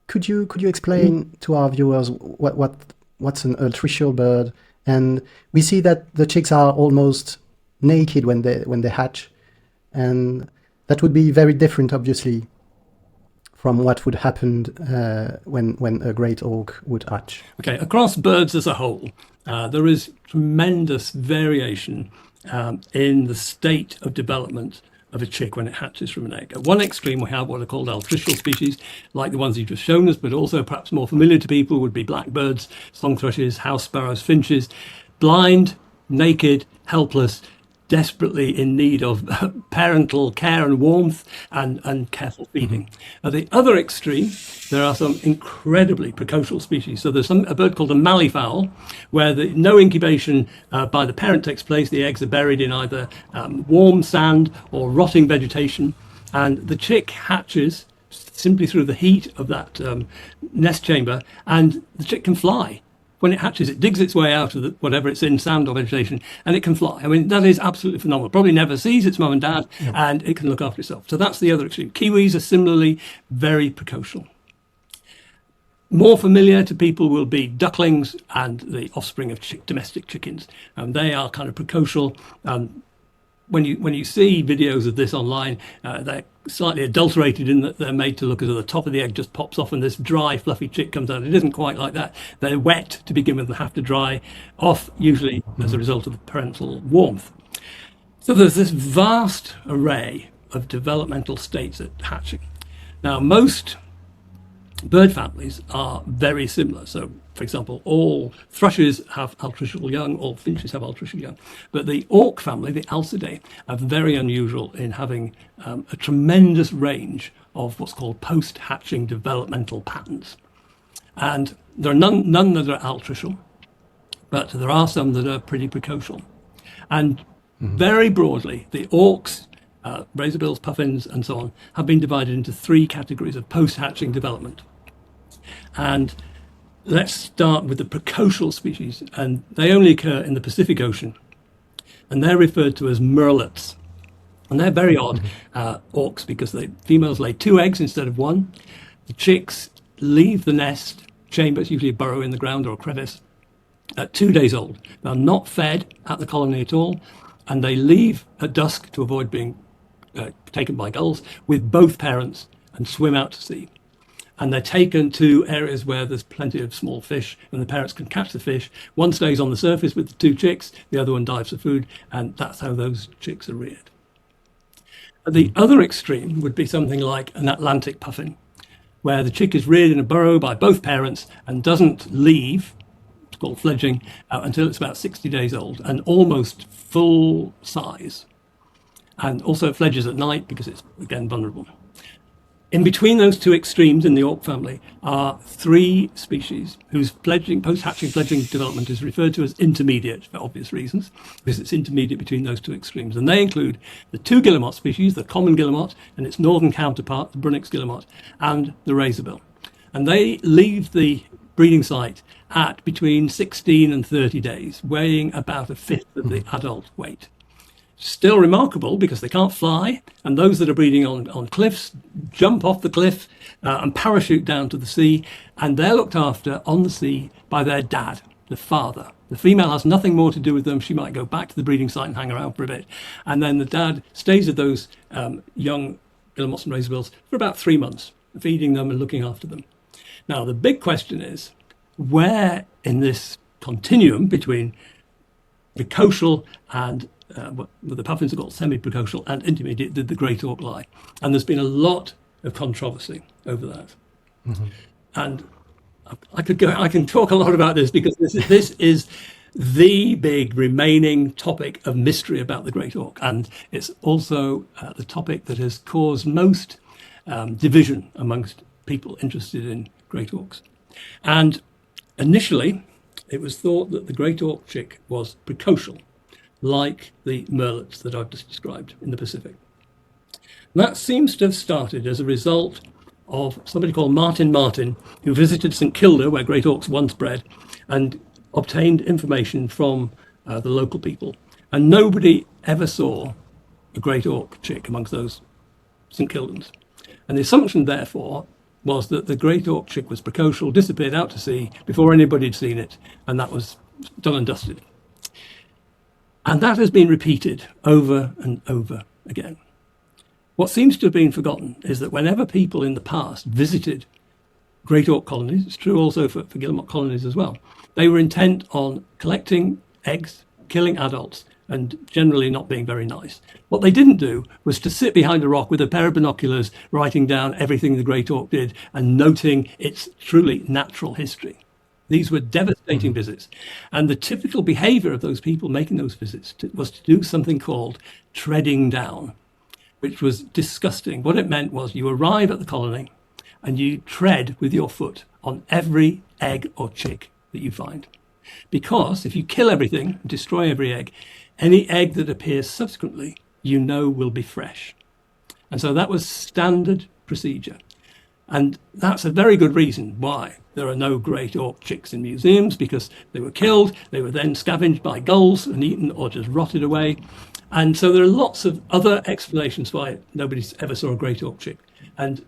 Speaker 2: could you explain to our viewers what's an altricial bird? And we see that the chicks are almost naked when they hatch, and that would be very different, obviously, from what would happen when a great auk would hatch.
Speaker 1: Okay, across birds as a whole, there is tremendous variation in the state of development of a chick when it hatches from an egg. At one extreme, we have what are called altricial species, like the ones you've just shown us, but also perhaps more familiar to people would be blackbirds, song thrushes, house sparrows, finches, blind, naked, helpless, desperately in need of parental care and warmth and careful feeding. At the other extreme, there are some incredibly precocial species. So there's a bird called a malleefowl, where no incubation by the parent takes place. The eggs are buried in either warm sand or rotting vegetation, and the chick hatches simply through the heat of that nest chamber, and the chick can fly. When it hatches, it digs its way out of whatever it's in, sand or vegetation, and it can fly. I mean, that is absolutely phenomenal. Probably never sees its mum and dad, and it can look after itself. So that's the other extreme. Kiwis are similarly very precocial. More familiar to people will be ducklings and the offspring of domestic chickens. They are kind of precocial. When you see videos of this online, they're slightly adulterated in that they're made to look as though the top of the egg just pops off and this dry, fluffy chick comes out. It isn't quite like that. They're wet to begin with and have to dry off, usually as a result of parental warmth. So there's this vast array of developmental states at hatching. Now, most bird families are very similar. So, for example, all thrushes have altricial young, all finches have altricial young. But the auk family, the Alcidae, are very unusual in having a tremendous range of what's called post-hatching developmental patterns. And there are none that are altricial, but there are some that are pretty precocial. And very broadly, the auks, razorbills, puffins, and so on, have been divided into three categories of post-hatching development. And let's start with the precocial species, and they only occur in the Pacific Ocean, and they're referred to as merlets. And they're very odd auks because the females lay 2 eggs instead of 1. The chicks leave the nest chambers, usually a burrow in the ground or a crevice, at 2 days old. They're not fed at the colony at all, and they leave at dusk to avoid being taken by gulls with both parents and swim out to sea. And they're taken to areas where there's plenty of small fish and the parents can catch the fish. One stays on the surface with the 2 chicks, the other one dives for food, and that's how those chicks are reared. At the other extreme would be something like an Atlantic puffin, where the chick is reared in a burrow by both parents and doesn't leave, it's called fledging, until it's about 60 days old and almost full size. And also fledges at night because it's, again, vulnerable. In between those 2 extremes in the auk family are 3 species whose post-hatching fledging development is referred to as intermediate for obvious reasons, because it's intermediate between those 2 extremes. And they include the 2 guillemot species, the common guillemot and its northern counterpart, the Brunnich guillemot, and the razorbill. And they leave the breeding site at between 16 and 30 days, weighing about 1/5 of the adult weight. Still remarkable because they can't fly, and those that are breeding on cliffs jump off the cliff and parachute down to the sea, and they're looked after on the sea by their dad, the father. The female has nothing more to do with them. She might go back to the breeding site and hang around for a bit, and then the dad stays with those young guillemots and razorbills for about 3 months, feeding them and looking after them. Now, the big question is, where in this continuum between precocial and what the puffins are called semi-precocial and intermediate did the great auk lie? And there's been a lot of controversy over that. And I can talk a lot about this because this is the big remaining topic of mystery about the great auk, and it's also the topic that has caused most division amongst people interested in great auks. And initially, it was thought that the great auk chick was precocial, like the merlets that I've just described in the Pacific. And that seems to have started as a result of somebody called Martin, who visited St Kilda, where great auks once bred, and obtained information from the local people. And nobody ever saw a great auk chick amongst those St Kildans. And the assumption, therefore, was that the great auk chick was precocial, disappeared out to sea before anybody had seen it, and that was done and dusted. And that has been repeated over and over again. What seems to have been forgotten is that whenever people in the past visited great auk colonies, it's true also for guillemot colonies as well, they were intent on collecting eggs, killing adults, and generally not being very nice. What they didn't do was to sit behind a rock with a pair of binoculars, writing down everything the great auk did and noting its truly natural history. These were devastating visits. And the typical behavior of those people making those visits was to do something called treading down, which was disgusting. What it meant was you arrive at the colony and you tread with your foot on every egg or chick that you find. Because if you kill everything, destroy every egg, any egg that appears subsequently, you know will be fresh. And so that was standard procedure. And that's a very good reason why there are no great auk chicks in museums, because they were killed, they were then scavenged by gulls and eaten or just rotted away. And so there are lots of other explanations why nobody's ever saw a great auk chick. And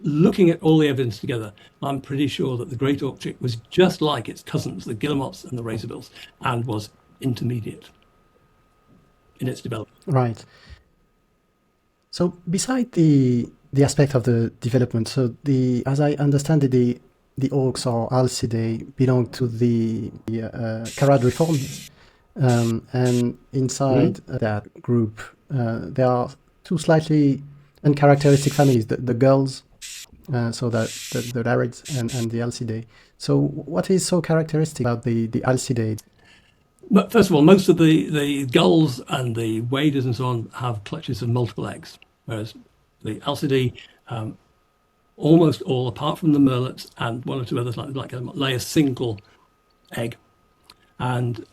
Speaker 1: looking at all the evidence together, I'm pretty sure that the great auk chick was just like its cousins, the guillemots and the razorbills, and was intermediate in its development.
Speaker 2: Right. So beside the aspect of the development, so as I understand it, the auks or Alcidae belong to the Caradriformes, and inside that group there are two slightly uncharacteristic families, the gulls, so the larids and the Alcidae. So what is so characteristic about the Alcidae?
Speaker 1: But first of all, most of the gulls and the waders and so on have clutches of multiple eggs, whereas the Alcidae, almost all, apart from the merlets and one or two others like lay a single egg, and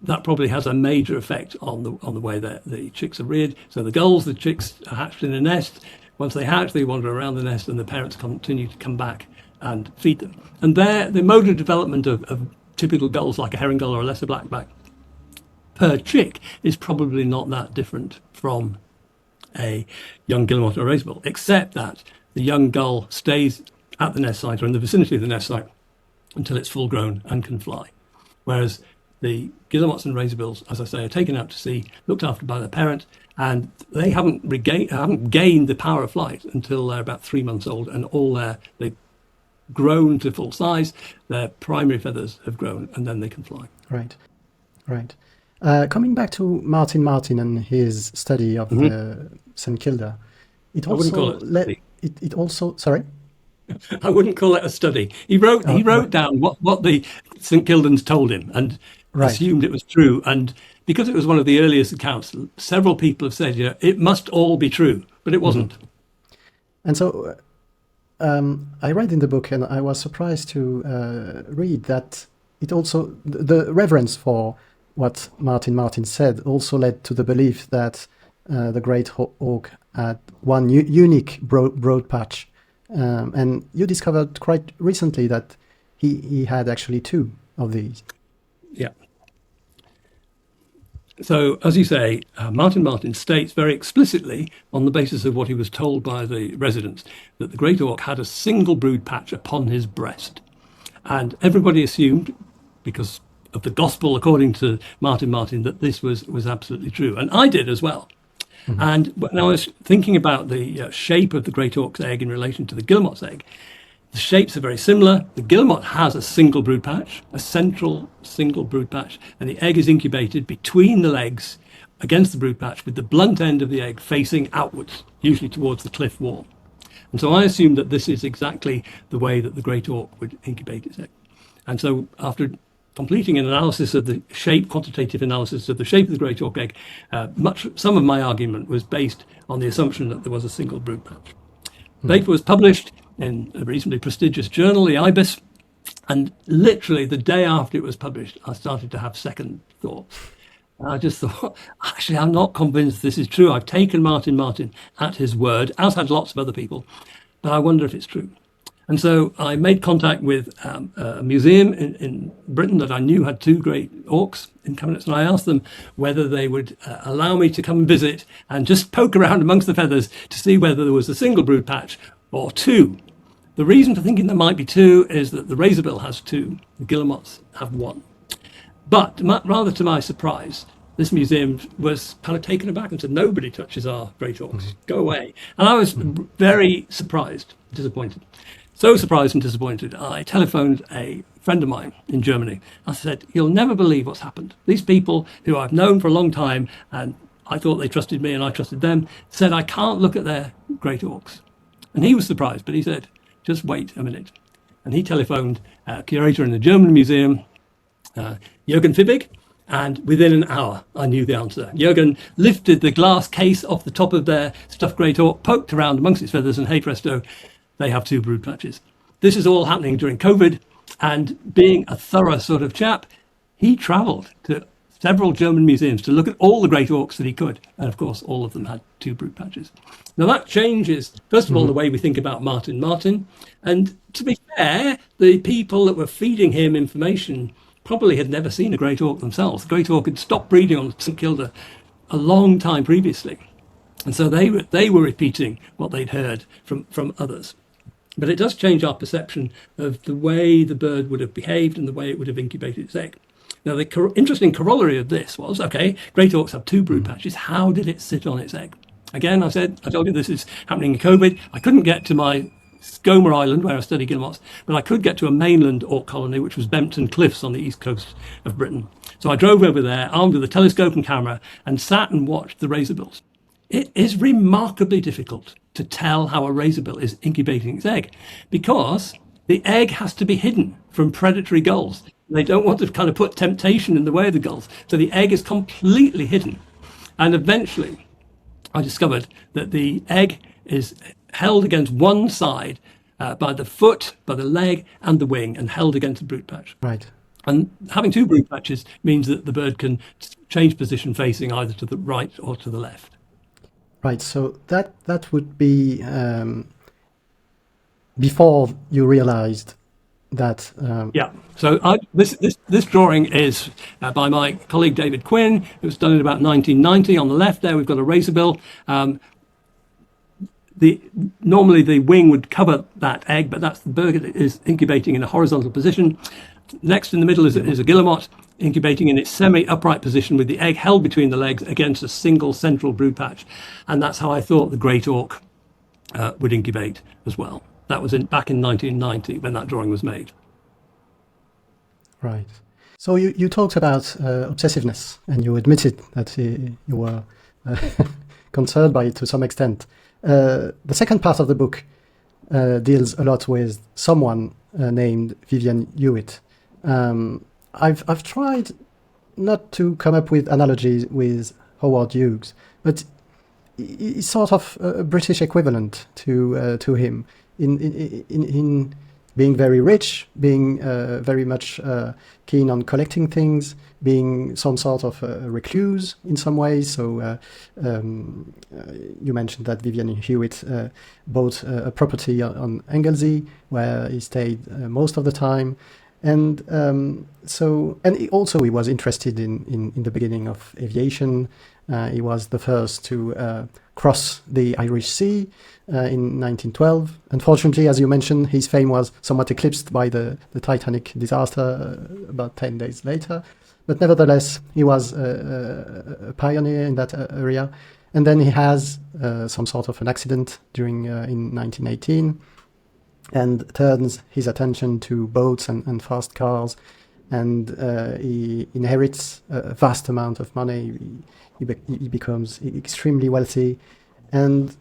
Speaker 1: that probably has a major effect on the way that the chicks are reared. So the gulls, the chicks are hatched in a nest. Once they hatch, they wander around the nest, and the parents continue to come back and feed them. And the mode of development of typical gulls, like a herring gull or a lesser blackback, per chick is probably not that different from a young guillemot or razorbill, except that the young gull stays at the nest site or in the vicinity of the nest site until it's full grown and can fly. Whereas the guillemots and razorbills, as I say, are taken out to sea, looked after by their parent, and they haven't gained the power of flight until they're about 3 months old, and they've grown to full size, their primary feathers have grown, and then they can fly.
Speaker 2: Right. Coming back to Martin and his study of the St Kilda,
Speaker 1: I wouldn't call it
Speaker 2: it also sorry.
Speaker 1: I wouldn't call it a study. He wrote down what the St Kildans told him and assumed it was true. And because it was one of the earliest accounts, several people have said, it must all be true, but it wasn't.
Speaker 2: And so I read in the book, and I was surprised to read that it also, the reverence for what Martin said also led to the belief that the Great Auk had one unique broad patch. And you discovered quite recently that he had actually two of these.
Speaker 1: Yeah. So, as you say, Martin states very explicitly, on the basis of what he was told by the residents, that the Great Auk had a single brood patch upon his breast. And everybody assumed, because of the gospel according to Martin, that this was absolutely true. And I did as well. Mm-hmm. And when I was thinking about the shape of the Great Auk's egg in relation to the guillemot's egg, the shapes are very similar. The guillemot has a single brood patch, a central single brood patch, and the egg is incubated between the legs against the brood patch with the blunt end of the egg facing outwards, usually towards the cliff wall. And so I assumed that this is exactly the way that the Great Auk would incubate its egg. And so after completing an analysis of the shape, quantitative analysis of the shape of the Great Auk egg, some of my argument was based on the assumption that there was a single brood patch. The paper was published in a reasonably prestigious journal, the IBIS, and literally the day after it was published, I started to have second thoughts. I just thought, actually, I'm not convinced this is true. I've taken Martin at his word, as had lots of other people, but I wonder if it's true. And so I made contact with a museum in Britain that I knew had two Great Auks in cabinets, and I asked them whether they would allow me to come and visit and just poke around amongst the feathers to see whether there was a single brood patch or two. The reason for thinking there might be two is that the razorbill has two, the guillemots have one. But rather to my surprise, this museum was kind of taken aback and said, nobody touches our Great Auks, go away. And I was very surprised, disappointed. So surprised and disappointed, I telephoned a friend of mine in Germany. I said, you'll never believe what's happened. These people who I've known for a long time, and I thought they trusted me and I trusted them, said I can't look at their Great Auks. And he was surprised, but he said, just wait a minute. And he telephoned a curator in the German museum, Jürgen Fibbig, and within an hour, I knew the answer. Jürgen lifted the glass case off the top of their stuffed Great Auk, poked around amongst its feathers, and hey presto, they have two brood patches. This is all happening during COVID, and being a thorough sort of chap, he travelled to several German museums to look at all the Great Auks that he could, and of course all of them had two brood patches. Now that changes, first of all, the way we think about Martin, and to be fair, the people that were feeding him information probably had never seen a Great Auk themselves. The Great Auk had stopped breeding on St Kilda a long time previously, and so they were repeating what they'd heard from others. But it does change our perception of the way the bird would have behaved and the way it would have incubated its egg. Now, the interesting corollary of this was, okay, Great Auks have two brood patches. How did it sit on its egg? Again, I told you this is happening in COVID. I couldn't get to my Skomer Island, where I study guillemots, but I could get to a mainland Auk colony, which was Bempton Cliffs on the east coast of Britain. So I drove over there, armed with a telescope and camera, and sat and watched the razorbills. it is remarkably difficult to tell how a razorbill is incubating its egg, because the egg has to be hidden from predatory gulls. They don't want to kind of put temptation in the way of the gulls. So the egg is completely hidden. And eventually I discovered that the egg is held against one side by the foot, by the leg and the wing, and held against the brood patch.
Speaker 2: Right.
Speaker 1: And having two brood patches means that the bird can change position facing either to the right or to the left.
Speaker 2: Right. So that would be before you realized that.
Speaker 1: Yeah. So this drawing is by my colleague David Quinn. It was done in about 1990. On the left there, we've got a razorbill. Normally the wing would cover that egg, but that's the bird that is incubating in a horizontal position. Next in the middle is a guillemot incubating in its semi-upright position with the egg held between the legs against a single central brood patch. And that's how I thought the Great Auk would incubate as well. That was back in 1990 when that drawing was made.
Speaker 2: Right. So you talked about obsessiveness, and you admitted that you were concerned by it to some extent. The second part of the book deals a lot with someone named Vivian Hewitt. I've tried not to come up with analogies with Howard Hughes, but he's sort of a British equivalent to him in being very rich, being very much keen on collecting things, being some sort of a recluse in some ways. So you mentioned that Vivian Hewitt bought a property on Anglesey where he stayed most of the time. And he was interested in the beginning of aviation. He was the first to cross the Irish Sea in 1912. Unfortunately, as you mentioned, his fame was somewhat eclipsed by the Titanic disaster about 10 days later. But nevertheless, he was a pioneer in that area. And then he has some sort of an accident in 1918. And turns his attention to boats and fast cars, and he inherits a vast amount of money. He becomes extremely wealthy, and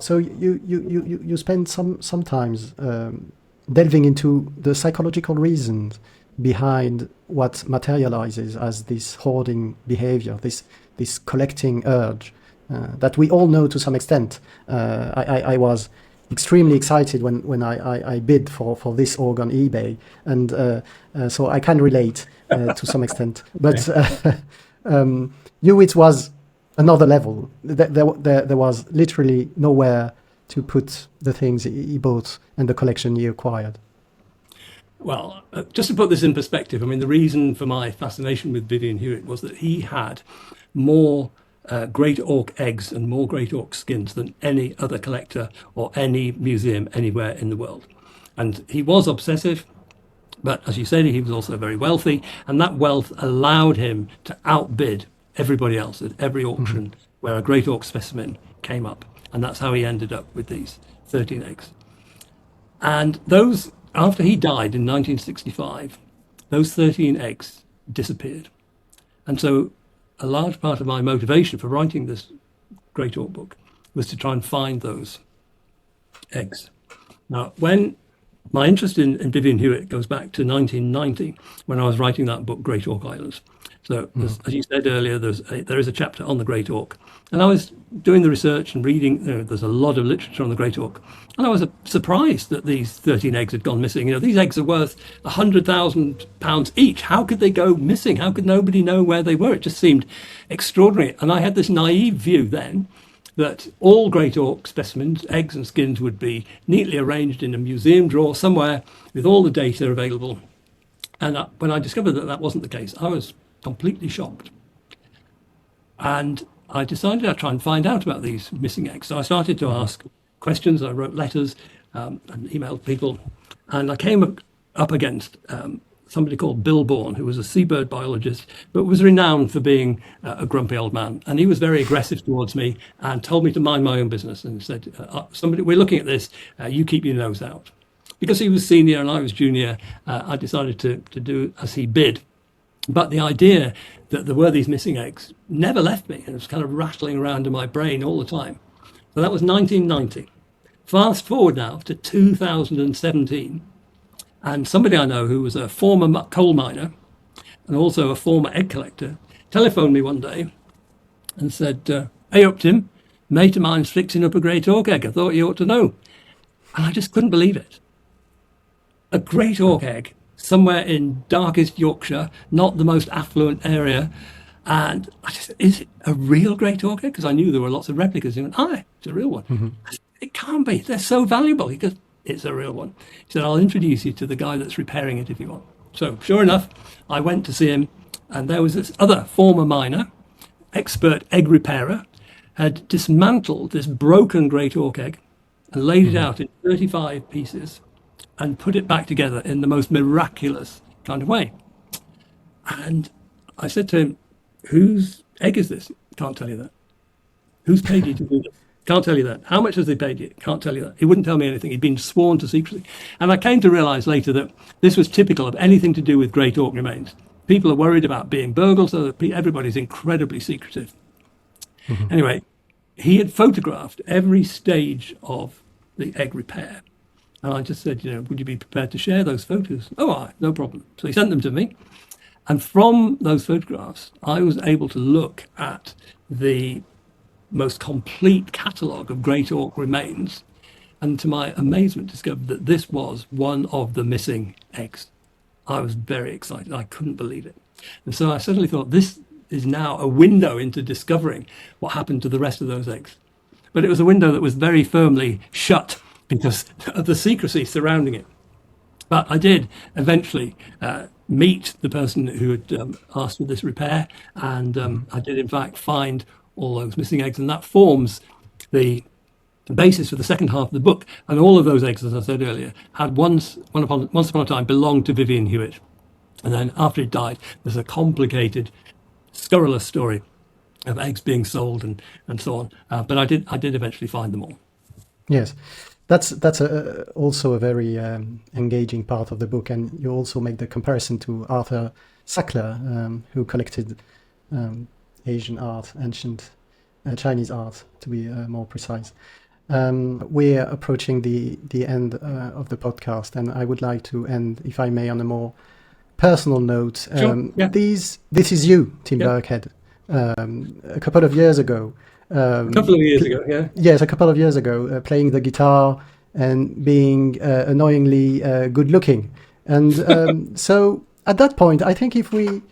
Speaker 2: so you spend sometimes delving into the psychological reasons behind what materializes as this hoarding behavior, this collecting urge that we all know to some extent. I was extremely excited when I bid for this org on eBay, and so I can relate to some extent. But Hewitt was another level. There was literally nowhere to put the things he bought and the collection he acquired.
Speaker 1: Well, just to put this in perspective, I mean, the reason for my fascination with Vivian Hewitt was that he had more Great Auk eggs and more Great Auk skins than any other collector or any museum anywhere in the world. And he was obsessive, but as you said, he was also very wealthy, and that wealth allowed him to outbid everybody else at every auction where a Great Auk specimen came up. And that's how he ended up with these 13 eggs. And those, after he died in 1965, those 13 eggs disappeared. And so a large part of my motivation for writing this Great Auk book was to try and find those eggs. Now, when my interest in Vivian Hewitt goes back to 1990, when I was writing that book, Great Auk Islands. So, as you said earlier, there is a chapter on the Great Auk. And I was doing the research and reading, there's a lot of literature on the Great Auk. And I was surprised that these 13 eggs had gone missing. These eggs are worth £100,000 each. How could they go missing? How could nobody know where they were? It just seemed extraordinary. And I had this naive view then that all Great Auk specimens, eggs and skins, would be neatly arranged in a museum drawer somewhere with all the data available. And when I discovered that that wasn't the case, I was completely shocked. And I decided I'd try and find out about these missing eggs. So I started to ask questions. I wrote letters and emailed people. And I came up against somebody called Bill Bourne, who was a seabird biologist, but was renowned for being a grumpy old man. And he was very aggressive towards me and told me to mind my own business and said, we're looking at this, you keep your nose out. Because he was senior and I was junior, I decided to do as he bid. But the idea that there were these missing eggs never left me. It was kind of rattling around in my brain all the time. So that was 1990. Fast forward now to 2017. And somebody I know who was a former coal miner and also a former egg collector telephoned me one day and said, "Hey up, Tim, mate of mine's fixing up a Great Auk egg. I thought you ought to know." And I just couldn't believe it. A Great Auk egg somewhere in darkest Yorkshire, not the most affluent area. And I just, is it a real Great Auk egg? Because I knew there were lots of replicas. And he went, it's a real one.
Speaker 2: Mm-hmm.
Speaker 1: I said, it can't be. They're so valuable. He goes, it's a real one. He said, I'll introduce you to the guy that's repairing it if you want. So sure enough, I went to see him. And there was this other former miner, expert egg repairer, had dismantled this broken Great Auk egg and laid it out in 35 pieces and put it back together in the most miraculous kind of way. And I said to him, whose egg is this? Can't tell you that. Who's paid you to do this? Can't tell you that. How much has they paid you? Can't tell you that. He wouldn't tell me anything. He'd been sworn to secrecy. And I came to realize later that this was typical of anything to do with Great Auk remains. People are worried about being burgled, so that everybody's incredibly secretive. Mm-hmm. Anyway, he had photographed every stage of the egg repair. And I just said, would you be prepared to share those photos? Oh, all right, no problem. So he sent them to me. And from those photographs, I was able to look at the most complete catalogue of Great Auk remains. And to my amazement, discovered that this was one of the missing eggs. I was very excited. I couldn't believe it. And so I suddenly thought, this is now a window into discovering what happened to the rest of those eggs. But it was a window that was very firmly shut because of the secrecy surrounding it. But I did eventually meet the person who had asked for this repair, and I did in fact find all those missing eggs, and that forms the basis for the second half of the book. And all of those eggs, as I said earlier, had once upon a time belonged to Vivian Hewitt. And then after he died, there's a complicated, scurrilous story of eggs being sold and so on. But I did eventually find them all.
Speaker 2: Yes, that's also a very engaging part of the book. And you also make the comparison to Arthur Sackler, who collected Asian art, ancient Chinese art, to be more precise. We're approaching the end of the podcast, and I would like to end, if I may, on a more personal note.
Speaker 1: Sure, yeah.
Speaker 2: This is you, Tim Birkhead. A couple of years ago.
Speaker 1: A couple of years ago, yeah.
Speaker 2: Yes, a couple of years ago, playing the guitar and being annoyingly good-looking. And so at that point, I think if we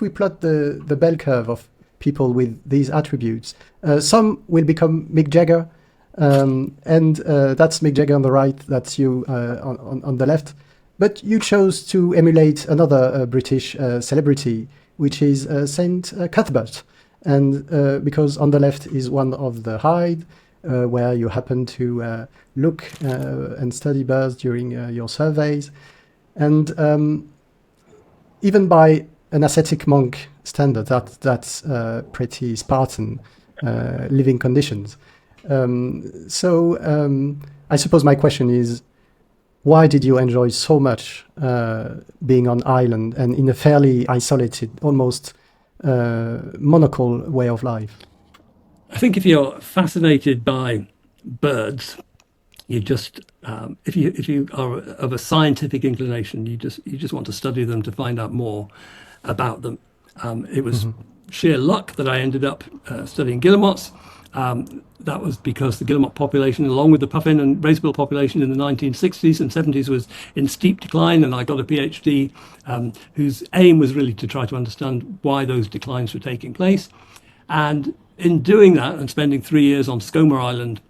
Speaker 2: plot the bell curve of people with these attributes, some will become Mick Jagger, and that's Mick Jagger on the right, that's you on the left. But you chose to emulate another British celebrity, which is Saint Cuthbert. And because on the left is one of the hide, where you happen to look and study birds during your surveys. And even by an ascetic monk standard, that's pretty Spartan living conditions. So I suppose my question is, why did you enjoy so much being on island and in a fairly isolated, almost monocle way of life?
Speaker 1: I think if you're fascinated by birds, you just if you are of a scientific inclination, you just want to study them to find out more about them. It was sheer luck that I ended up studying guillemots. That was because the guillemot population, along with the puffin and razorbill population in the 1960s and 70s, was in steep decline, and I got a PhD whose aim was really to try to understand why those declines were taking place. And in doing that and spending 3 years on Skomer Island,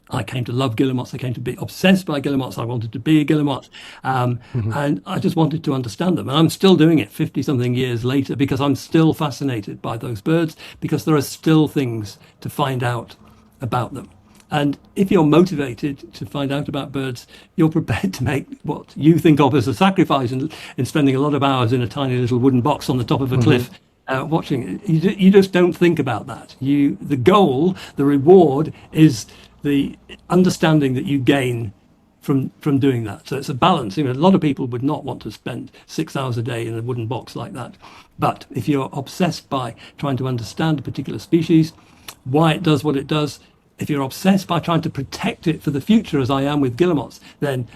Speaker 1: I came to love guillemots. I came to be obsessed by guillemots. I wanted to be a guillemot. And I just wanted to understand them. And I'm still doing it 50-something years later because I'm still fascinated by those birds, because there are still things to find out about them. And if you're motivated to find out about birds, you're prepared to make what you think of as a sacrifice in spending a lot of hours in a tiny little wooden box on the top of a cliff watching it. You just don't think about that. The goal, the reward is the understanding that you gain from doing that. So it's a balance. A lot of people would not want to spend 6 hours a day in a wooden box like that. But if you're obsessed by trying to understand a particular species, why it does what it does, if you're obsessed by trying to protect it for the future, as I am with guillemots, then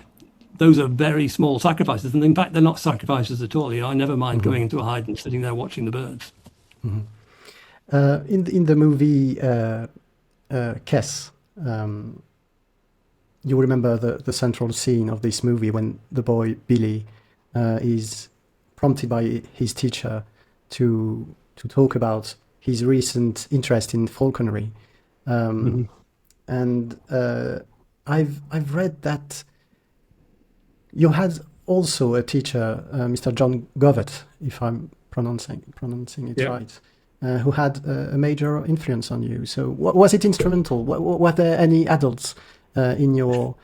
Speaker 1: those are very small sacrifices. And in fact, they're not sacrifices at all. I never mind going into a hide and sitting there watching the birds.
Speaker 2: In the movie Kess, you remember the central scene of this movie when the boy Billy is prompted by his teacher to talk about his recent interest in falconry, and I've read that you had also a teacher, Mr. John Govett, if I'm pronouncing it right, who had a major influence on you. So was it instrumental? Were there any adults in your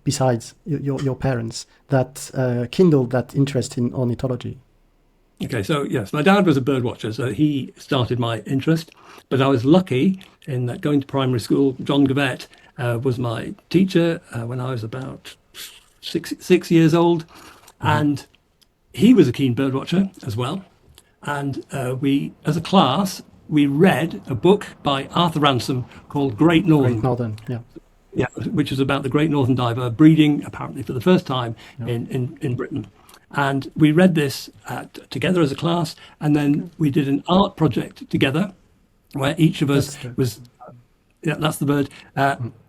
Speaker 2: besides your parents that kindled that interest in ornithology?
Speaker 1: Okay, so yes, my dad was a bird watcher, so he started my interest. But I was lucky in that going to primary school, John Govett was my teacher when I was about six years old, and he was a keen bird watcher as well. And we, as a class, we read a book by Arthur Ransom called Great Northern. Yeah, which is about the Great Northern Diver breeding, apparently for the first time in Britain. And we read this together as a class, and then we did an art project together, where each of us was, that's the bird,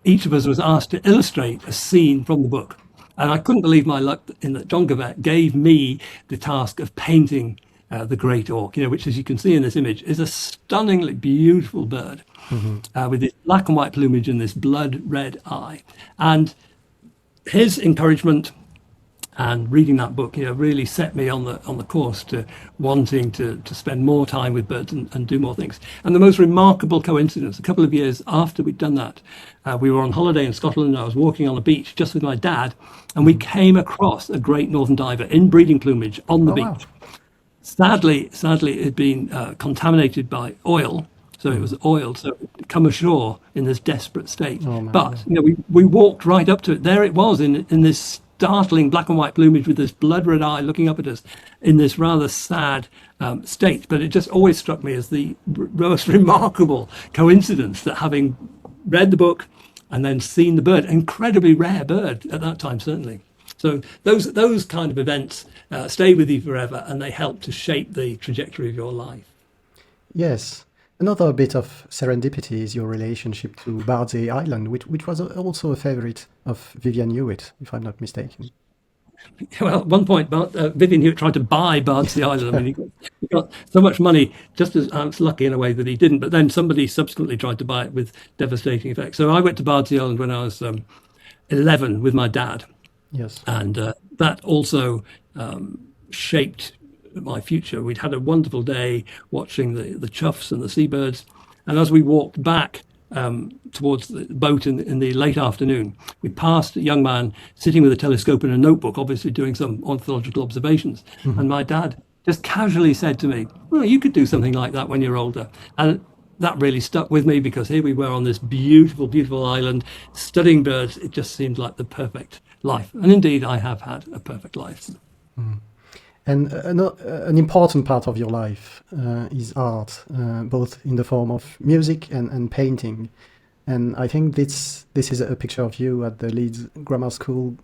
Speaker 1: each of us was asked to illustrate a scene from the book. And I couldn't believe my luck in that John Govett gave me the task of painting the Great Auk, which, as you can see in this image, is a stunningly beautiful bird with this black and white plumage and this blood red eye. And his encouragement and reading that book, really set me on the course to wanting to spend more time with birds and do more things. And the most remarkable coincidence, a couple of years after we'd done that, we were on holiday in Scotland. I was walking on a beach just with my dad, and we came across a Great Northern Diver in breeding plumage on the beach. Wow. Sadly, it had been contaminated by oil. So it was oiled, so it had come ashore in this desperate state. But we walked right up to it. There it was in this startling black and white plumage with this blood red eye looking up at us in this rather sad state. But it just always struck me as the most remarkable coincidence that, having read the book and then seen the bird, incredibly rare bird at that time, certainly. So those kind of events stay with you forever, and they help to shape the trajectory of your life.
Speaker 2: Yes. Another bit of serendipity is your relationship to Bardsey Island, which was also a favourite of Vivian Hewitt, if I'm not mistaken.
Speaker 1: Well, at one point, Vivian Hewitt tried to buy Bardsey Island. I mean, he got so much money, just as I was lucky in a way that he didn't, but then somebody subsequently tried to buy it with devastating effects. So I went to Bardsey Island when I was 11 with my dad.
Speaker 2: Yes.
Speaker 1: And that also shaped my future. We'd had a wonderful day watching the choughs and the seabirds, and as we walked back towards the boat in the late afternoon, we passed a young man sitting with a telescope and a notebook, obviously doing some ornithological observations. And my dad just casually said to me, "Well, you could do something like that when you're older." And that really stuck with me, because here we were on this beautiful, beautiful island studying birds. It just seemed like the perfect life. And indeed, I have had a perfect life.
Speaker 2: And an important part of your life is art, both in the form of music and painting. And I think this is a picture of you at the Leeds Grammar School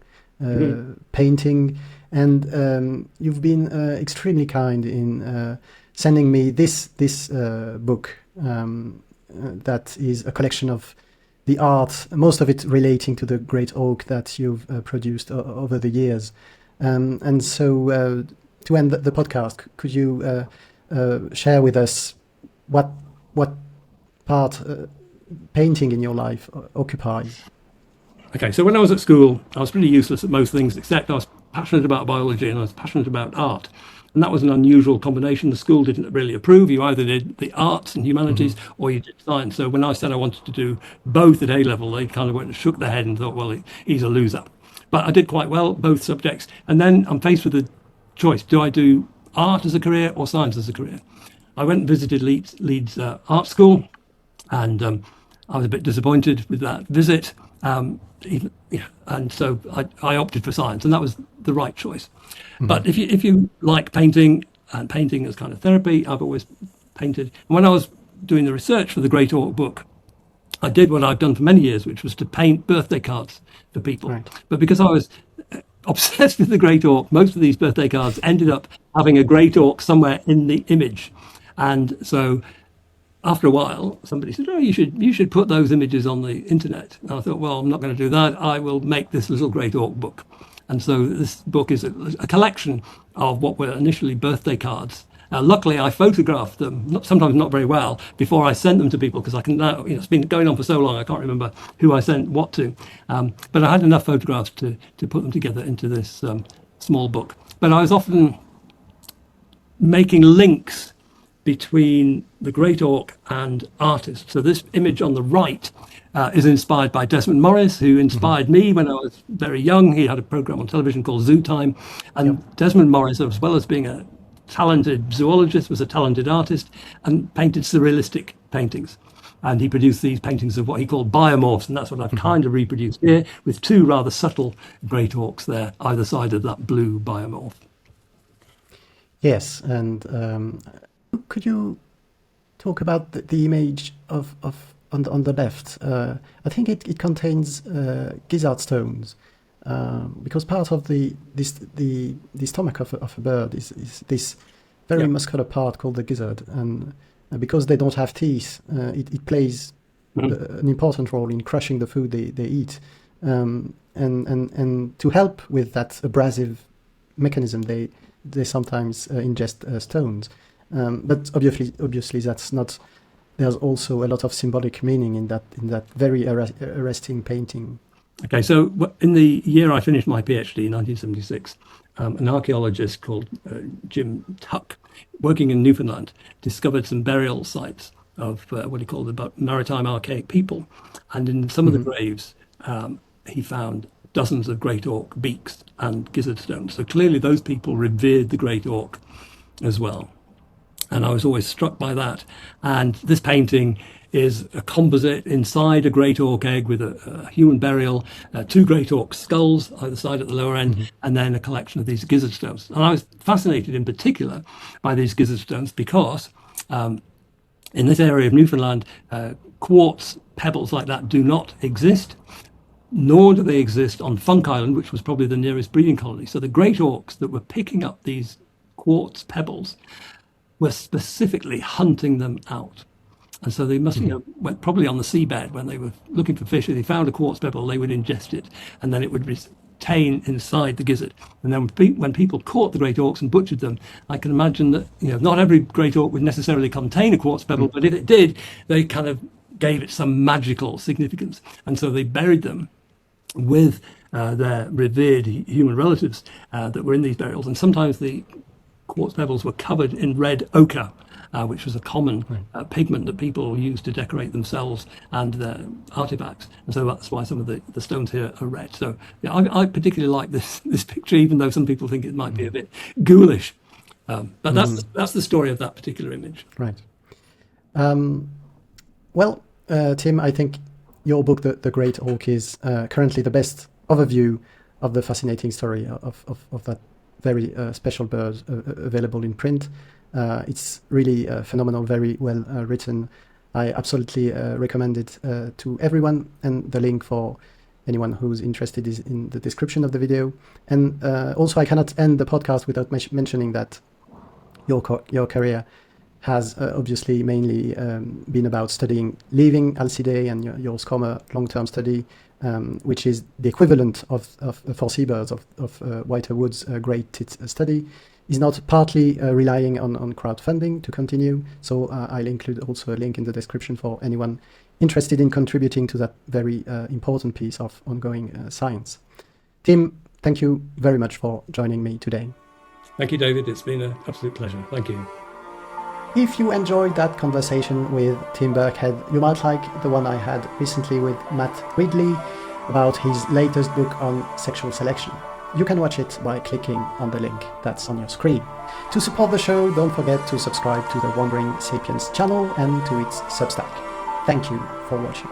Speaker 2: painting. And you've been extremely kind in sending me this book that is a collection of the art, most of it relating to the Great Auk that you've produced over the years. And so to end the podcast, could you share with us what part painting in your life occupies?
Speaker 1: Okay, so when I was at school, I was pretty useless at most things, except I was passionate about biology and I was passionate about art. And that was an unusual combination. The school didn't really approve. You either did the arts and humanities or you did science. So when I said I wanted to do both at A level, they kind of went and shook their head and thought, well, he's a loser. But I did quite well, both subjects. And then I'm faced with the choice. Do I do art as a career or science as a career? I went and visited Leeds Art School, and I was a bit disappointed with that visit. and so I opted for science, and that was the right choice. But if you like painting, and painting as kind of therapy, I've always painted. And when I was doing the research for the Great Auk book, I did what I've done for many years, which was to paint birthday cards for people.
Speaker 2: Right.
Speaker 1: But because I was obsessed with the Great Auk, most of these birthday cards ended up having a Great Auk somewhere in the image. And so after a while, somebody said, "Oh, you should put those images on the internet." And I thought, well, I'm not going to do that. I will make this little Great Auk book. And so this book is a collection of what were initially birthday cards. Luckily, I photographed them, sometimes not very well, before I sent them to people, because I can now, it's been going on for so long, I can't remember who I sent what to. But I had enough photographs to put them together into this small book. But I was often making links between the Great Auk and artists. So this image on the right is inspired by Desmond Morris, who inspired me when I was very young. He had a program on television called Zoo Time. And Desmond Morris, as well as being a talented zoologist, was a talented artist and painted surrealistic paintings. And he produced these paintings of what he called biomorphs, and that's what I've kind of reproduced here, with two rather subtle Great Auks there, either side of that blue biomorph.
Speaker 2: Yes, and could you talk about the image of on the left? I think it contains gizzard stones. Because part of the stomach of a bird is this very muscular part called the gizzard, and because they don't have teeth, it plays an important role in crushing the food they eat, and to help with that abrasive mechanism, they sometimes ingest stones, but obviously that's not. There's also a lot of symbolic meaning in that very arresting painting.
Speaker 1: Okay, so in the year I finished my PhD in 1976, an archaeologist called Jim Tuck, working in Newfoundland, discovered some burial sites of what he called the maritime archaic people. And in some of the graves, he found dozens of Great Auk beaks and gizzard stones. So clearly those people revered the Great Auk as well. And I was always struck by that. And this painting is a composite inside a Great Auk egg with a human burial, two Great Auk skulls either side at the lower end, and then a collection of these gizzard stones. And I was fascinated in particular by these gizzard stones because in this area of Newfoundland, quartz pebbles like that do not exist, nor do they exist on Funk Island, which was probably the nearest breeding colony. So the Great Auks that were picking up these quartz pebbles were specifically hunting them out. And so they must went probably on the seabed when they were looking for fish. If they found a quartz pebble, they would ingest it, and then it would retain inside the gizzard. And then when people caught the Great Auks and butchered them, I can imagine that not every Great Auk would necessarily contain a quartz pebble, but if it did, they kind of gave it some magical significance. And so they buried them with their revered human relatives that were in these burials. And sometimes the quartz pebbles were covered in red ochre, which was a common pigment that people used to decorate themselves and their artifacts. And so that's why some of the stones here are red. So I particularly like this picture, even though some people think it might be a bit ghoulish. But that's the story of that particular image.
Speaker 2: Right. Well, Tim, I think your book, The Great Auk, is currently the best overview of the fascinating story of that very special bird available in print. It's really phenomenal, very well written. I absolutely recommend it to everyone, and the link for anyone who's interested is in the description of the video. And also, I cannot end the podcast without mentioning that your career has obviously mainly been about studying living Alcidae, and your SCOMA long-term study, which is the equivalent for seabirds of Whiter Wood's Great Tit study, is not partly relying on crowdfunding to continue. So I'll include also a link in the description for anyone interested in contributing to that very important piece of ongoing science. Tim, thank you very much for joining me today.
Speaker 1: Thank you, David. It's been an absolute pleasure. Thank you.
Speaker 2: If you enjoyed that conversation with Tim Birkhead, you might like the one I had recently with Matt Ridley about his latest book on sexual selection. You can watch it by clicking on the link that's on your screen. To support the show, don't forget to subscribe to the Wandering Sapiens channel and to its Substack. Thank you for watching.